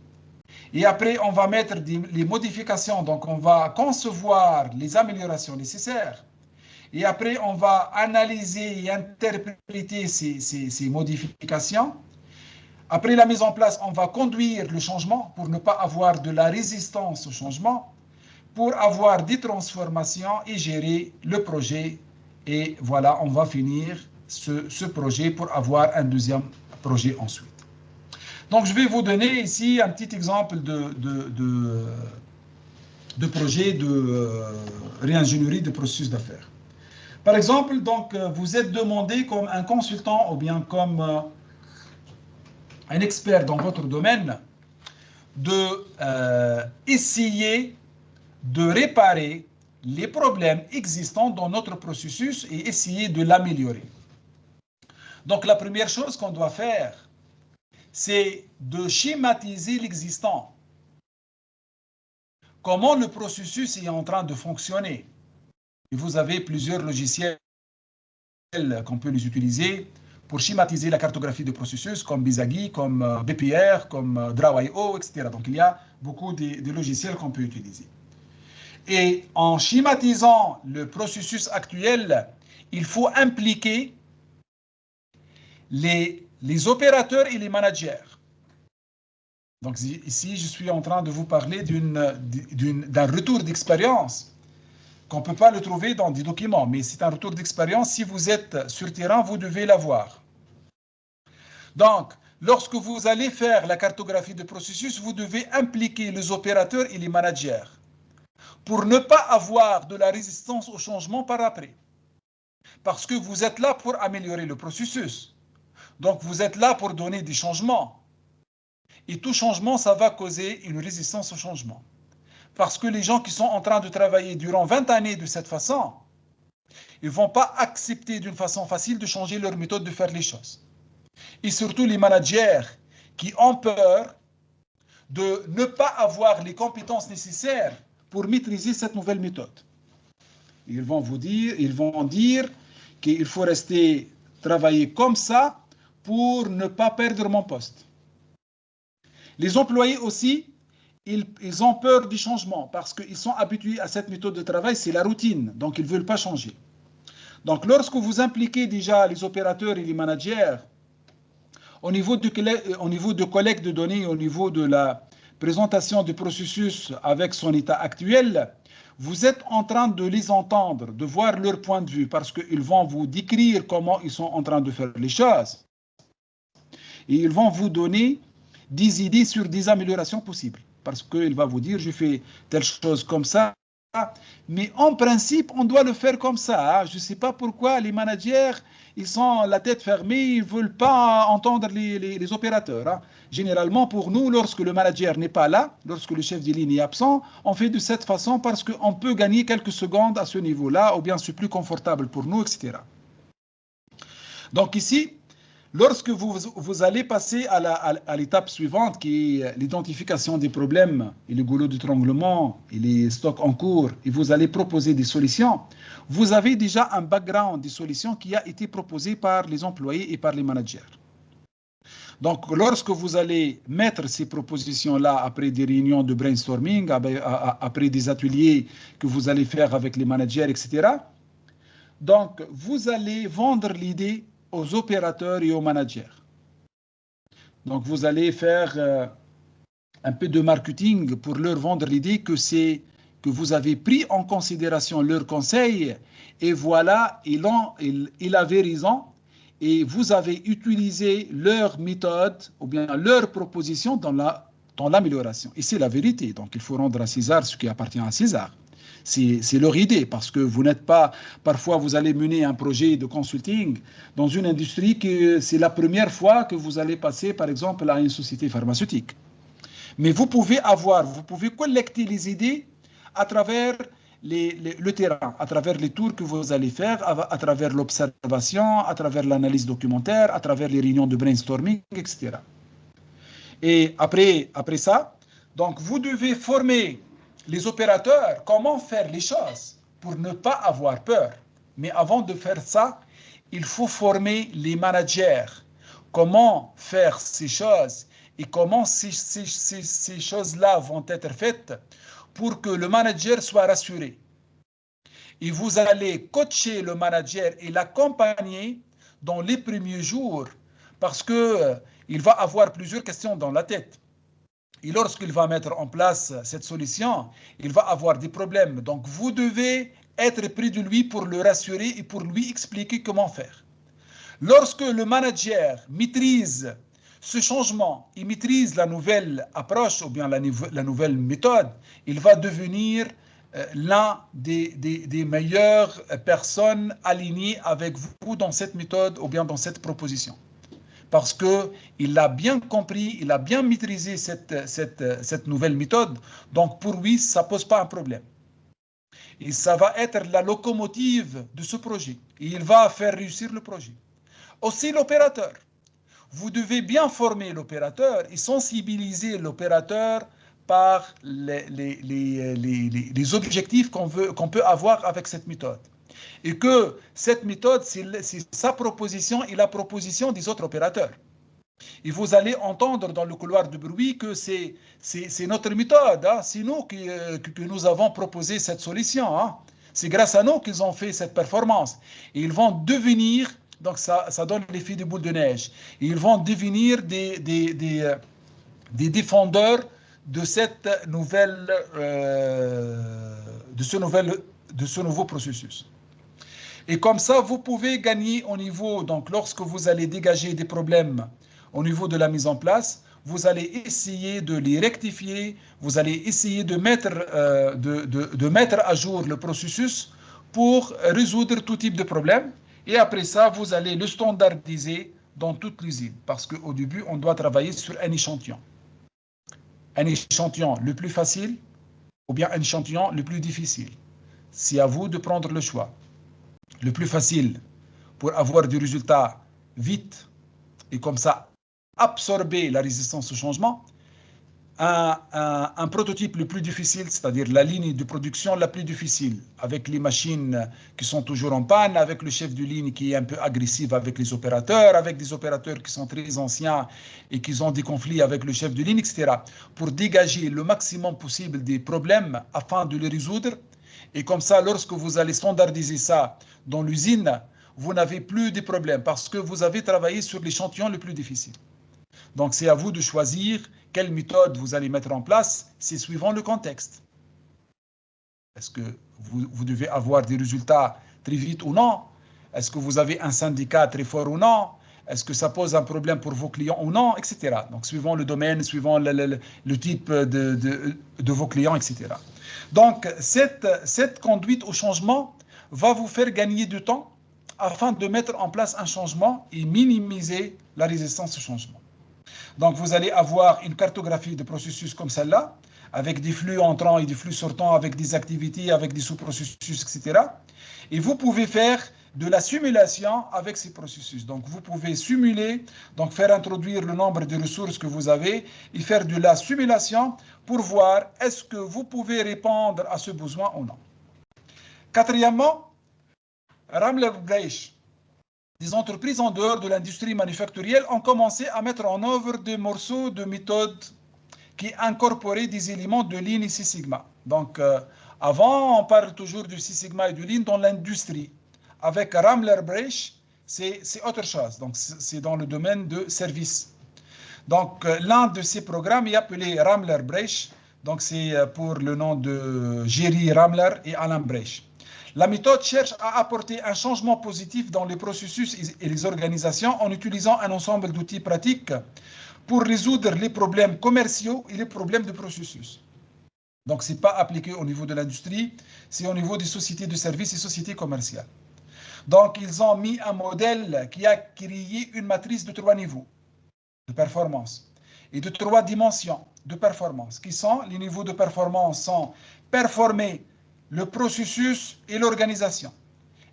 et après on va mettre les modifications, donc on va concevoir les améliorations nécessaires. Et après, on va analyser et interpréter ces modifications. Après la mise en place, on va conduire le changement pour ne pas avoir de la résistance au changement, pour avoir des transformations et gérer le projet. Et voilà, on va finir ce projet pour avoir un deuxième projet ensuite. Donc, je vais vous donner ici un petit exemple de projet de réingénierie de processus d'affaires. Par exemple, donc, vous êtes demandé comme un consultant ou bien comme un expert dans votre domaine de essayer de réparer les problèmes existants dans notre processus et essayer de l'améliorer. Donc, la première chose qu'on doit faire, c'est de schématiser l'existant. Comment le processus est en train de fonctionner. Et vous avez plusieurs logiciels qu'on peut les utiliser pour schématiser la cartographie de processus comme Bizagi, comme BPR, comme Draw.io, etc. Donc il y a beaucoup de logiciels qu'on peut utiliser. Et en schématisant le processus actuel, il faut impliquer les opérateurs et les managers. Donc ici, je suis en train de vous parler d'un retour d'expérience qu'on ne peut pas le trouver dans des documents, mais c'est un retour d'expérience. Si vous êtes sur terrain, vous devez l'avoir. Donc, lorsque vous allez faire la cartographie de processus, vous devez impliquer les opérateurs et les managers pour ne pas avoir de la résistance au changement par après. Parce que vous êtes là pour améliorer le processus. Donc, vous êtes là pour donner des changements. Et tout changement, ça va causer une résistance au changement. Parce que les gens qui sont en train de travailler durant 20 années de cette façon, Ils ne vont pas accepter d'une façon facile de changer leur méthode de faire les choses. Et surtout les managers qui ont peur de ne pas avoir les compétences nécessaires pour maîtriser cette nouvelle méthode. Ils vont dire qu'il faut rester travailler comme ça pour ne pas perdre mon poste. Les employés aussi, ils ont peur du changement parce qu'ils sont habitués à cette méthode de travail, c'est la routine, donc ils ne veulent pas changer. Donc lorsque vous impliquez déjà les opérateurs et les managers au niveau de collecte de données, au niveau de la présentation du processus avec son état actuel, vous êtes en train de les entendre, de voir leur point de vue, parce qu'ils vont vous décrire comment ils sont en train de faire les choses. Et ils vont vous donner des idées sur des améliorations possibles. Parce qu'il va vous dire, je fais telle chose comme ça, mais en principe, on doit le faire comme ça. Je ne sais pas pourquoi les managers, ils sont la tête fermée, ils ne veulent pas entendre les opérateurs. Généralement, pour nous, lorsque le manager n'est pas là, lorsque le chef de ligne est absent, on fait de cette façon parce qu'on peut gagner quelques secondes à ce niveau-là, ou bien c'est plus confortable pour nous, etc. Donc ici, lorsque vous allez passer à l'étape suivante, qui est l'identification des problèmes et le goulot d'étranglement et les stocks en cours, et vous allez proposer des solutions, vous avez déjà un background des solutions qui a été proposé par les employés et par les managers. Donc, lorsque vous allez mettre ces propositions-là après des réunions de brainstorming, après des ateliers que vous allez faire avec les managers, etc., donc vous allez vendre l'idée aux opérateurs et aux managers. Donc, vous allez faire un peu de marketing pour leur vendre l'idée que vous avez pris en considération leurs conseils et voilà, il avait raison et vous avez utilisé leur méthode ou bien leur proposition dans l'amélioration. Et c'est la vérité. Donc, il faut rendre à César ce qui appartient à César. C'est leur idée, parce que vous n'êtes pas... Parfois, vous allez mener un projet de consulting dans une industrie que c'est la première fois que vous allez passer, par exemple, à une société pharmaceutique. Mais vous pouvez collecter les idées à travers le terrain, à travers les tours que vous allez faire, à travers l'observation, à travers l'analyse documentaire, à travers les réunions de brainstorming, etc. Et après ça, donc vous devez former les opérateurs comment faire les choses pour ne pas avoir peur. Mais avant de faire ça, il faut former les managers comment faire ces choses et comment ces choses-là vont être faites pour que le manager soit rassuré. Et vous allez coacher le manager et l'accompagner dans les premiers jours parce qu'il va avoir plusieurs questions dans la tête. Et lorsqu'il va mettre en place cette solution, il va avoir des problèmes. Donc, vous devez être près de lui pour le rassurer et pour lui expliquer comment faire. Lorsque le manager maîtrise ce changement, il maîtrise la nouvelle approche ou bien la nouvelle méthode, il va devenir l'un des meilleures personnes alignées avec vous dans cette méthode ou bien dans cette proposition. Parce qu'il a bien compris, il a bien maîtrisé cette nouvelle méthode. Donc pour lui, ça ne pose pas un problème. Et ça va être la locomotive de ce projet. Et il va faire réussir le projet. Aussi l'opérateur. Vous devez bien former l'opérateur et sensibiliser l'opérateur par les objectifs qu'on peut avoir avec cette méthode. Et que cette méthode, c'est sa proposition et la proposition des autres opérateurs. Et vous allez entendre dans le couloir de bruit que c'est notre méthode, hein. C'est nous que nous avons proposé cette solution. Hein. C'est grâce à nous qu'ils ont fait cette performance. Et ils vont devenir, donc ça donne l'effet de boule de neige, et ils vont devenir des défendeurs de cette nouvelle, de ce nouveau processus. Et comme ça, vous pouvez gagner au niveau, donc lorsque vous allez dégager des problèmes au niveau de la mise en place, vous allez essayer de les rectifier, vous allez essayer de mettre à jour le processus pour résoudre tout type de problème. Et après ça, vous allez le standardiser dans toute l'usine. Parce qu'au début, on doit travailler sur un échantillon. Un échantillon le plus facile ou bien un échantillon le plus difficile. C'est à vous de prendre le choix. le plus facile pour avoir du résultat vite et comme ça absorber la résistance au changement. Un prototype le plus difficile, c'est-à-dire la ligne de production la plus difficile, avec les machines qui sont toujours en panne, avec le chef de ligne qui est un peu agressif avec les opérateurs, avec des opérateurs qui sont très anciens et qui ont des conflits avec le chef de ligne, etc. Pour dégager le maximum possible des problèmes afin de les résoudre. Et comme ça, lorsque vous allez standardiser ça dans l'usine, vous n'avez plus de problèmes parce que vous avez travaillé sur l'échantillon le plus difficile. Donc, c'est à vous de choisir quelle méthode vous allez mettre en place, c'est suivant le contexte. Est-ce que vous devez avoir des résultats très vite ou non? Est-ce que vous avez un syndicat très fort ou non? Est-ce que ça pose un problème pour vos clients ou non, etc. Donc, suivant le domaine, suivant le type de vos clients, etc. Donc, cette conduite au changement va vous faire gagner du temps afin de mettre en place un changement et minimiser la résistance au changement. Donc, vous allez avoir une cartographie de processus comme celle-là, avec des flux entrants et des flux sortants, avec des activités, avec des sous-processus, etc. Et vous pouvez faire de la simulation avec ces processus. Donc, vous pouvez simuler, donc faire introduire le nombre de ressources que vous avez et faire de la simulation pour voir est-ce que vous pouvez répondre à ce besoin ou non. Quatrièmement, Ramler-Breisch. Des entreprises en dehors de l'industrie manufacturière ont commencé à mettre en œuvre des morceaux de méthodes qui incorporaient des éléments de Lean et Six Sigma. Donc, avant, on parle toujours du Six Sigma et du Lean dans l'industrie. Avec Ramler-Breisch, c'est autre chose. Donc, c'est dans le domaine de service. Donc, l'un de ces programmes est appelé Ramler-Breisch. Donc, c'est pour le nom de Jerry Ramler et Alan Breisch. La méthode cherche à apporter un changement positif dans les processus et les organisations en utilisant un ensemble d'outils pratiques pour résoudre les problèmes commerciaux et les problèmes de processus. Donc, ce n'est pas appliqué au niveau de l'industrie, c'est au niveau des sociétés de services et sociétés commerciales. Donc, ils ont mis un modèle qui a créé une matrice de 3 niveaux de performance et de 3 dimensions de performance, qui sont les niveaux de performance sont performer le processus et l'organisation.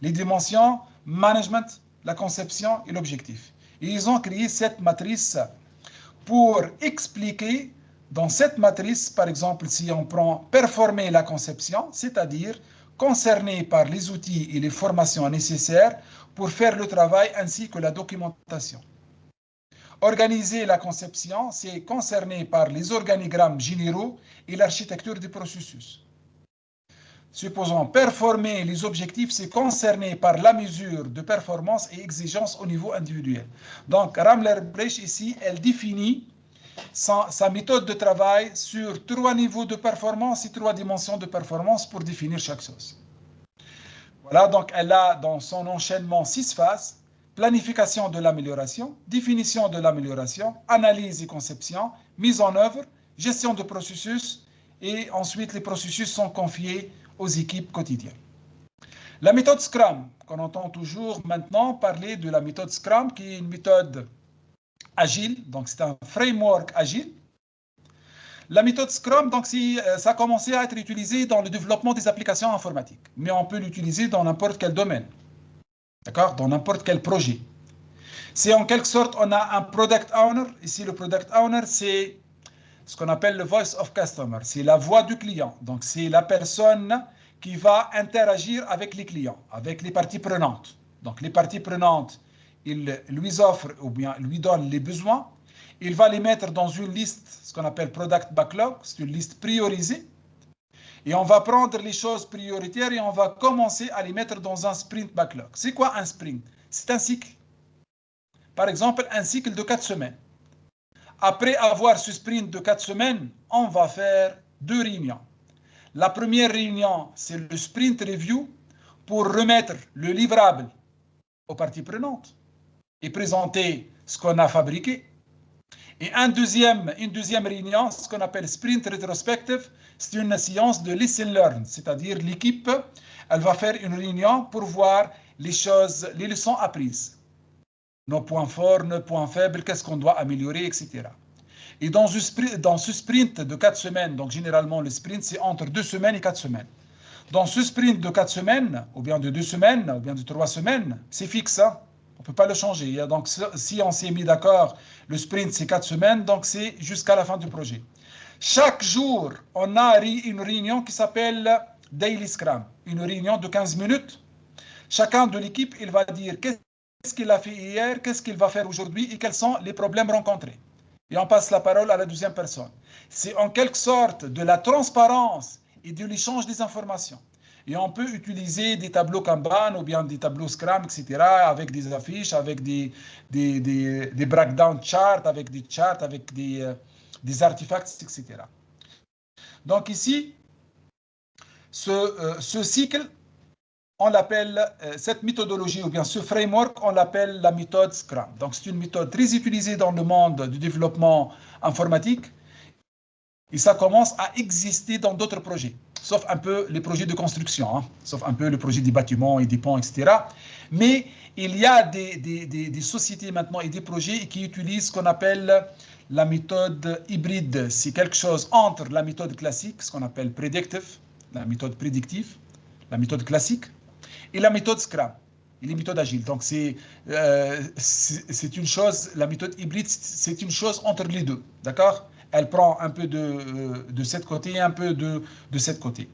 Les dimensions, management, la conception et l'objectif. Et ils ont créé cette matrice pour expliquer, dans cette matrice, par exemple, si on prend performer la conception, c'est-à-dire concerné par les outils et les formations nécessaires pour faire le travail ainsi que la documentation. Organiser la conception, c'est concerné par les organigrammes généraux et l'architecture du processus. Supposons performer les objectifs, c'est concerné par la mesure de performance et exigence au niveau individuel. Donc, Ramler-Breisch ici, elle définit sa méthode de travail sur 3 niveaux de performance et 3 dimensions de performance pour définir chaque chose. Voilà, donc elle a dans son enchaînement 6 phases: planification de l'amélioration, définition de l'amélioration, analyse et conception, mise en œuvre, gestion de processus, et ensuite les processus sont confiés aux équipes quotidiennes. La méthode Scrum, qu'on entend toujours maintenant parler de la méthode Scrum, qui est une méthode agile, donc c'est un framework agile. La méthode Scrum, donc ça a commencé à être utilisé dans le développement des applications informatiques, mais on peut l'utiliser dans n'importe quel domaine, d'accord, dans n'importe quel projet. C'est en quelque sorte, on a un product owner. Ici, le product owner, c'est ce qu'on appelle le voice of customer, c'est la voix du client. Donc, c'est la personne qui va interagir avec les clients, avec les parties prenantes. Donc, les parties prenantes, il lui offre ou bien lui donne les besoins. Il va les mettre dans une liste, ce qu'on appelle product backlog, c'est une liste priorisée. Et on va prendre les choses prioritaires et on va commencer à les mettre dans un sprint backlog. C'est quoi un sprint? C'est un cycle. Par exemple, un cycle de 4 semaines. Après avoir ce sprint de 4 semaines, on va faire 2 réunions. La première réunion, c'est le sprint review pour remettre le livrable aux parties prenantes et présenter ce qu'on a fabriqué. Et une deuxième réunion, ce qu'on appelle sprint retrospective, c'est une séance de listen learn, c'est-à-dire l'équipe, elle va faire une réunion pour voir les choses, les leçons apprises. Nos points forts, nos points faibles, qu'est-ce qu'on doit améliorer, etc. Et dans ce sprint de 4 semaines, donc généralement le sprint, c'est entre 2 semaines et 4 semaines. Dans ce sprint de 4 semaines, ou bien de 2 semaines, ou bien de 3 semaines, c'est fixe. Hein? On ne peut pas le changer. Donc, si on s'est mis d'accord, le sprint, c'est 4 semaines, donc c'est jusqu'à la fin du projet. Chaque jour, on a une réunion qui s'appelle Daily Scrum, une réunion de 15 minutes. Chacun de l'équipe, il va dire qu'est-ce qu'il a fait hier, qu'est-ce qu'il va faire aujourd'hui et quels sont les problèmes rencontrés. Et on passe la parole à la deuxième personne. C'est en quelque sorte de la transparence et de l'échange des informations. Et on peut utiliser des tableaux Kanban ou bien des tableaux Scrum, etc., avec des affiches, avec des breakdown charts, avec des charts, avec des artefacts, etc. Donc ici, ce cycle, on l'appelle, cette méthodologie ou bien ce framework, on l'appelle la méthode Scrum. Donc c'est une méthode très utilisée dans le monde du développement informatique et ça commence à exister dans d'autres projets, sauf un peu les projets de construction, hein, sauf un peu le projet des bâtiments et des ponts, etc. Mais il y a des sociétés maintenant et des projets qui utilisent ce qu'on appelle la méthode hybride. C'est quelque chose entre la méthode classique, ce qu'on appelle predictive, la méthode prédictive, la méthode classique, et la méthode Scrum, et les méthodes agiles. Donc, c'est une chose, la méthode hybride, c'est une chose entre les deux, d'accord? Elle prend un peu de ce côté et un peu de ce côté.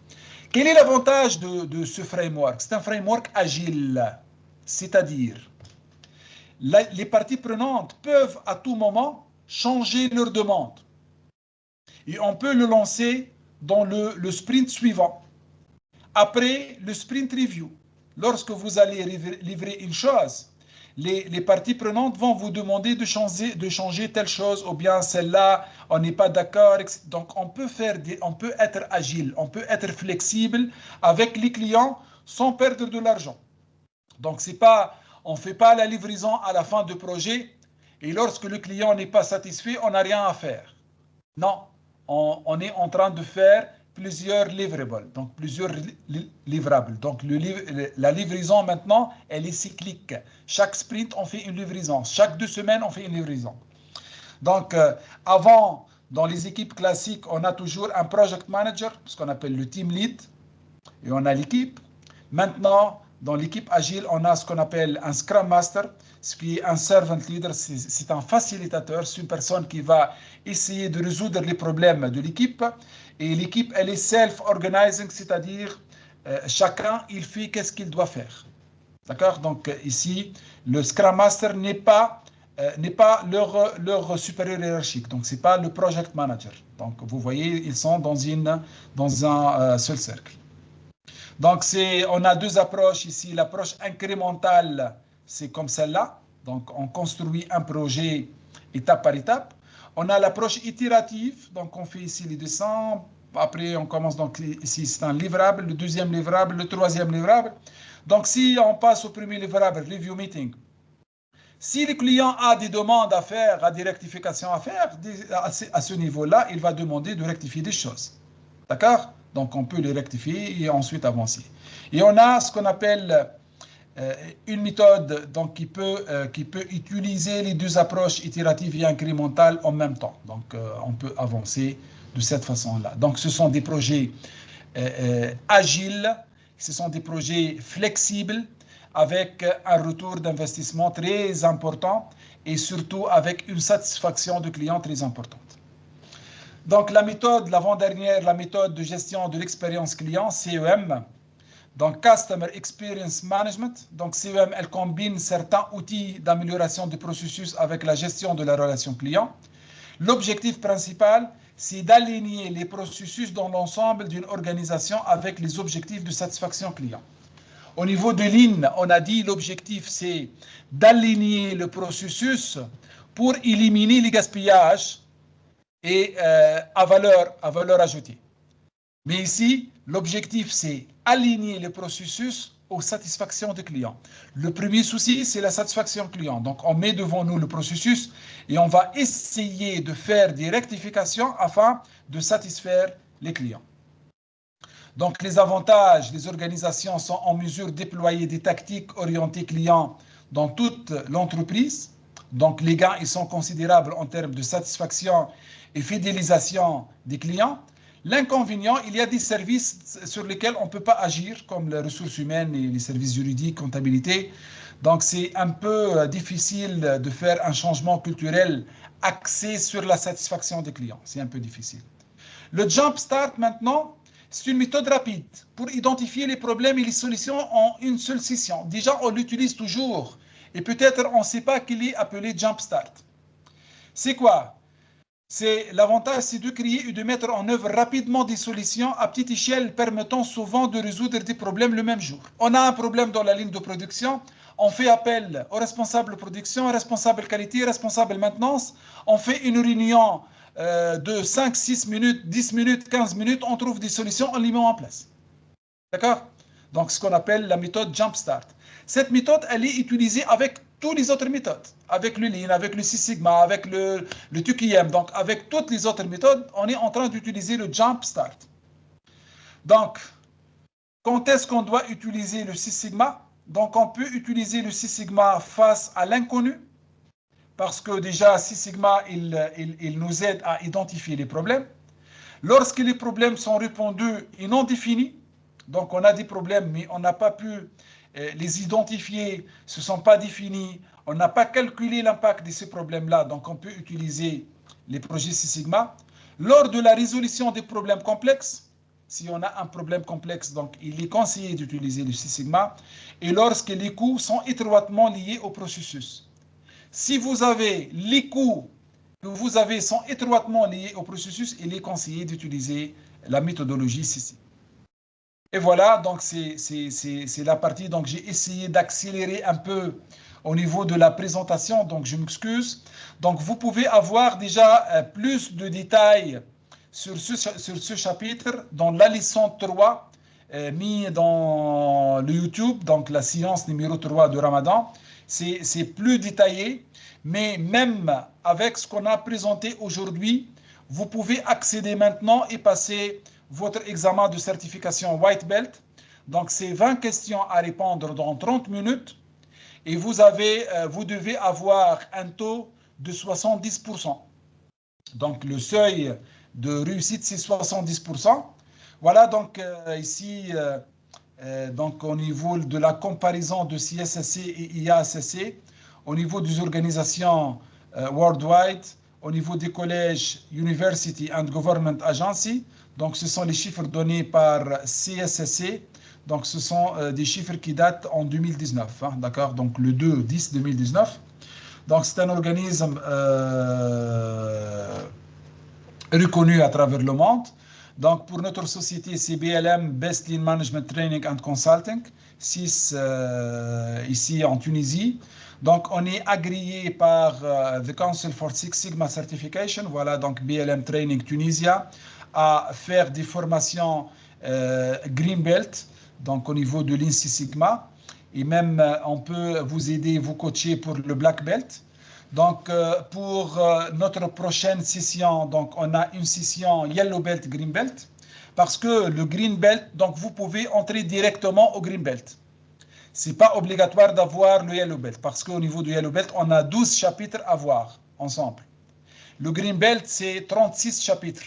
Quel est l'avantage de ce framework? C'est un framework agile, c'est-à-dire les parties prenantes peuvent à tout moment changer leur demande. Et on peut le lancer dans le sprint suivant. Après le sprint review, lorsque vous allez livrer une chose, les parties prenantes vont vous demander de changer telle chose ou bien celle-là, on n'est pas d'accord. Donc, on peut être agile, on peut être flexible avec les clients sans perdre de l'argent. Donc, on ne fait pas la livraison à la fin du projet et lorsque le client n'est pas satisfait, on n'a rien à faire. Non, on est en train de faire plusieurs livrables, donc plusieurs livrables. Donc la livraison maintenant, elle est cyclique. Chaque sprint, on fait une livraison. Chaque 2 semaines, on fait une livraison. Donc avant, dans les équipes classiques, on a toujours un project manager, ce qu'on appelle le team lead, et on a l'équipe. Maintenant, dans l'équipe agile, on a ce qu'on appelle un Scrum Master, ce qui est un servant leader, c'est un facilitateur, c'est une personne qui va essayer de résoudre les problèmes de l'équipe. Et l'équipe, elle est self-organizing, c'est-à-dire chacun, il fait qu'est-ce qu'il doit faire. D'accord? Donc ici, le Scrum Master n'est pas leur supérieur hiérarchique. Donc, ce n'est pas le project manager. Donc, vous voyez, ils sont dans un seul cercle. Donc, on a deux approches ici. L'approche incrémentale, c'est comme celle-là. Donc, on construit un projet étape par étape. On a l'approche itérative. Donc, on fait ici les dessins. Après, on commence. Donc, ici, c'est un livrable. Le deuxième livrable, le troisième livrable. Donc, si on passe au premier livrable, review meeting. Si le client a des demandes à faire, a des rectifications à faire, à ce niveau-là, il va demander de rectifier des choses. D'accord? Donc, on peut les rectifier et ensuite avancer. Et on a ce qu'on appelle une méthode donc, qui peut utiliser les deux approches itératives et incrémentales en même temps. Donc, on peut avancer de cette façon-là. Donc, ce sont des projets agiles, ce sont des projets flexibles, avec un retour d'investissement très important et surtout avec une satisfaction du client très importante. Donc la méthode, l'avant-dernière, la méthode de gestion de l'expérience client, CEM, donc Customer Experience Management. Donc CEM, elle combine certains outils d'amélioration du processus avec la gestion de la relation client. L'objectif principal, c'est d'aligner les processus dans l'ensemble d'une organisation avec les objectifs de satisfaction client. Au niveau de Lean, on a dit l'objectif, c'est d'aligner le processus pour éliminer les gaspillages et à valeur ajoutée. Mais ici, l'objectif, c'est aligner le processus aux satisfactions des clients. Le premier souci, c'est la satisfaction client. Donc, on met devant nous le processus et on va essayer de faire des rectifications afin de satisfaire les clients. Donc, les avantages, les organisations sont en mesure de déployer des tactiques orientées clients dans toute l'entreprise. Donc, les gains, ils sont considérables en termes de satisfaction et fidélisation des clients. L'inconvénient, il y a des services sur lesquels on ne peut pas agir, comme les ressources humaines et les services juridiques, comptabilité. Donc, c'est un peu difficile de faire un changement culturel axé sur la satisfaction des clients. C'est un peu difficile. Le Jump Start, maintenant, c'est une méthode rapide pour identifier les problèmes et les solutions en une seule session. Déjà, on l'utilise toujours et peut-être on ne sait pas qu'il est appelé Jump Start. C'est quoi? L'avantage, c'est de créer et de mettre en œuvre rapidement des solutions à petite échelle permettant souvent de résoudre des problèmes le même jour. On a un problème dans la ligne de production, on fait appel au responsable de production, responsable qualité, responsable maintenance, on fait une réunion de 5, 6 minutes, 10 minutes, 15 minutes, on trouve des solutions, on les met en place. D'accord? Donc, ce qu'on appelle la méthode Jump Start. Cette méthode, elle est utilisée avec toutes les autres méthodes, avec le Lean, avec le Six Sigma, avec le TQM. Donc, avec toutes les autres méthodes, on est en train d'utiliser le Jump Start. Donc, quand est-ce qu'on doit utiliser le Six Sigma? Donc, on peut utiliser le Six Sigma face à l'inconnu, parce que déjà, Six Sigma, il nous aide à identifier les problèmes. Lorsque les problèmes sont répondus et non définis, donc on a des problèmes, mais on n'a pas pu les identifier, ce ne sont pas définis, on n'a pas calculé l'impact de ces problèmes-là, donc on peut utiliser les projets Six Sigma. Lors de la résolution des problèmes complexes, si on a un problème complexe, donc il est conseillé d'utiliser le Six Sigma, et lorsque les coûts sont étroitement liés au processus. Si vous avez les coûts que vous avez sont étroitement liés au processus, il est conseillé d'utiliser la méthodologie Six Sigma. Et voilà, donc c'est la partie, donc j'ai essayé d'accélérer un peu au niveau de la présentation, donc je m'excuse. Donc vous pouvez avoir déjà plus de détails sur ce chapitre dans la leçon 3 mis dans le YouTube, donc la séance numéro 3 de Ramadan. C'est plus détaillé, mais même avec ce qu'on a présenté aujourd'hui, vous pouvez accéder maintenant et passer votre examen de certification White Belt. Donc, c'est 20 questions à répondre dans 30 minutes et vous devez avoir un taux de 70%. Donc, le seuil de réussite, c'est 70%. Voilà, donc ici, donc au niveau de la comparaison de CSSC et IASSC, au niveau des organisations worldwide, au niveau des collèges University and Government Agency. Donc, ce sont les chiffres donnés par CSSC. Donc, ce sont des chiffres qui datent en 2019. Hein, d'accord? Donc, le 2-10-2019. Donc, c'est un organisme reconnu à travers le monde. Donc, pour notre société, c'est BLM, Best Lean Management Training and Consulting, 6 ici en Tunisie. Donc, on est agréé par the Council for Six Sigma Certification, voilà, donc BLM Training Tunisia, à faire des formations Green Belt, donc au niveau de Lean Six Sigma. Et même, on peut vous aider, vous coacher pour le Black Belt. Donc, pour notre prochaine session, donc, on a une session Yellow Belt, Green Belt, parce que le Green Belt, donc, vous pouvez entrer directement au Green Belt. Ce n'est pas obligatoire d'avoir le Yellow Belt, parce qu'au niveau du Yellow Belt, on a 12 chapitres à voir ensemble. Le Green Belt, c'est 36 chapitres.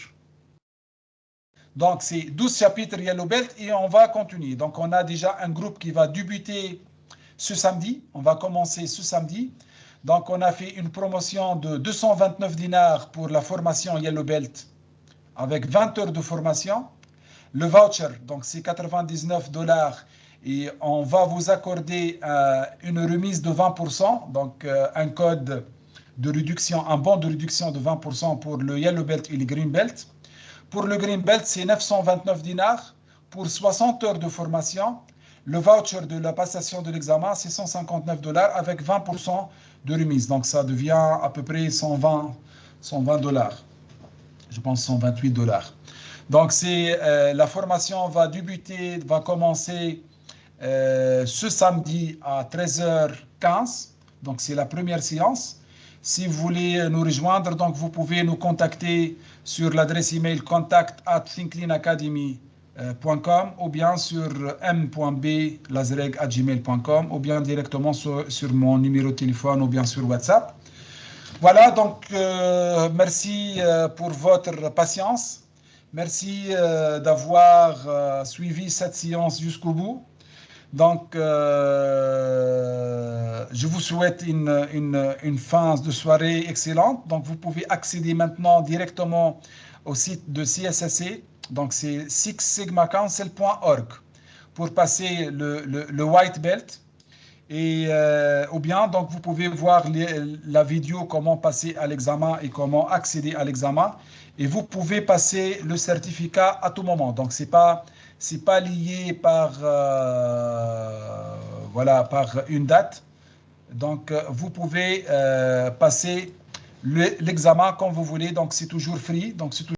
Donc, c'est 12 chapitres Yellow Belt et on va continuer. Donc, on a déjà un groupe qui va débuter ce samedi. On va commencer ce samedi. Donc, on a fait une promotion de 229 dinars pour la formation Yellow Belt avec 20 heures de formation. Le voucher, donc c'est 99 $ et on va vous accorder une remise de 20%, donc un code de réduction, un bon de réduction de 20% pour le Yellow Belt et le Green Belt. Pour le Green Belt, c'est 929 dinars pour 60 heures de formation. Le voucher de la passation de l'examen, c'est 159 $ avec 20% de remise. Donc, ça devient à peu près 120 $. Je pense 128 $. Donc, la formation va débuter, va commencer ce samedi à 13h15. Donc, c'est la première séance. Si vous voulez nous rejoindre, donc vous pouvez nous contacter sur l'adresse email contact@thinkleanacademy.com ou bien sur m.b.lazreg@gmail.com ou bien directement sur mon numéro de téléphone ou bien sur WhatsApp. Voilà, donc merci pour votre patience. Merci d'avoir suivi cette séance jusqu'au bout. Donc, je vous souhaite une fin de soirée excellente. Donc, vous pouvez accéder maintenant directement au site de CSSC. Donc, c'est sixsigmacouncil.org pour passer le white belt. Et, ou bien, donc, vous pouvez voir la vidéo comment passer à l'examen et comment accéder à l'examen. Et vous pouvez passer le certificat à tout moment. Donc, c'est pas lié par, voilà, par une date. Donc, vous pouvez passer l'examen quand vous voulez. Donc, c'est toujours free. Donc, c'est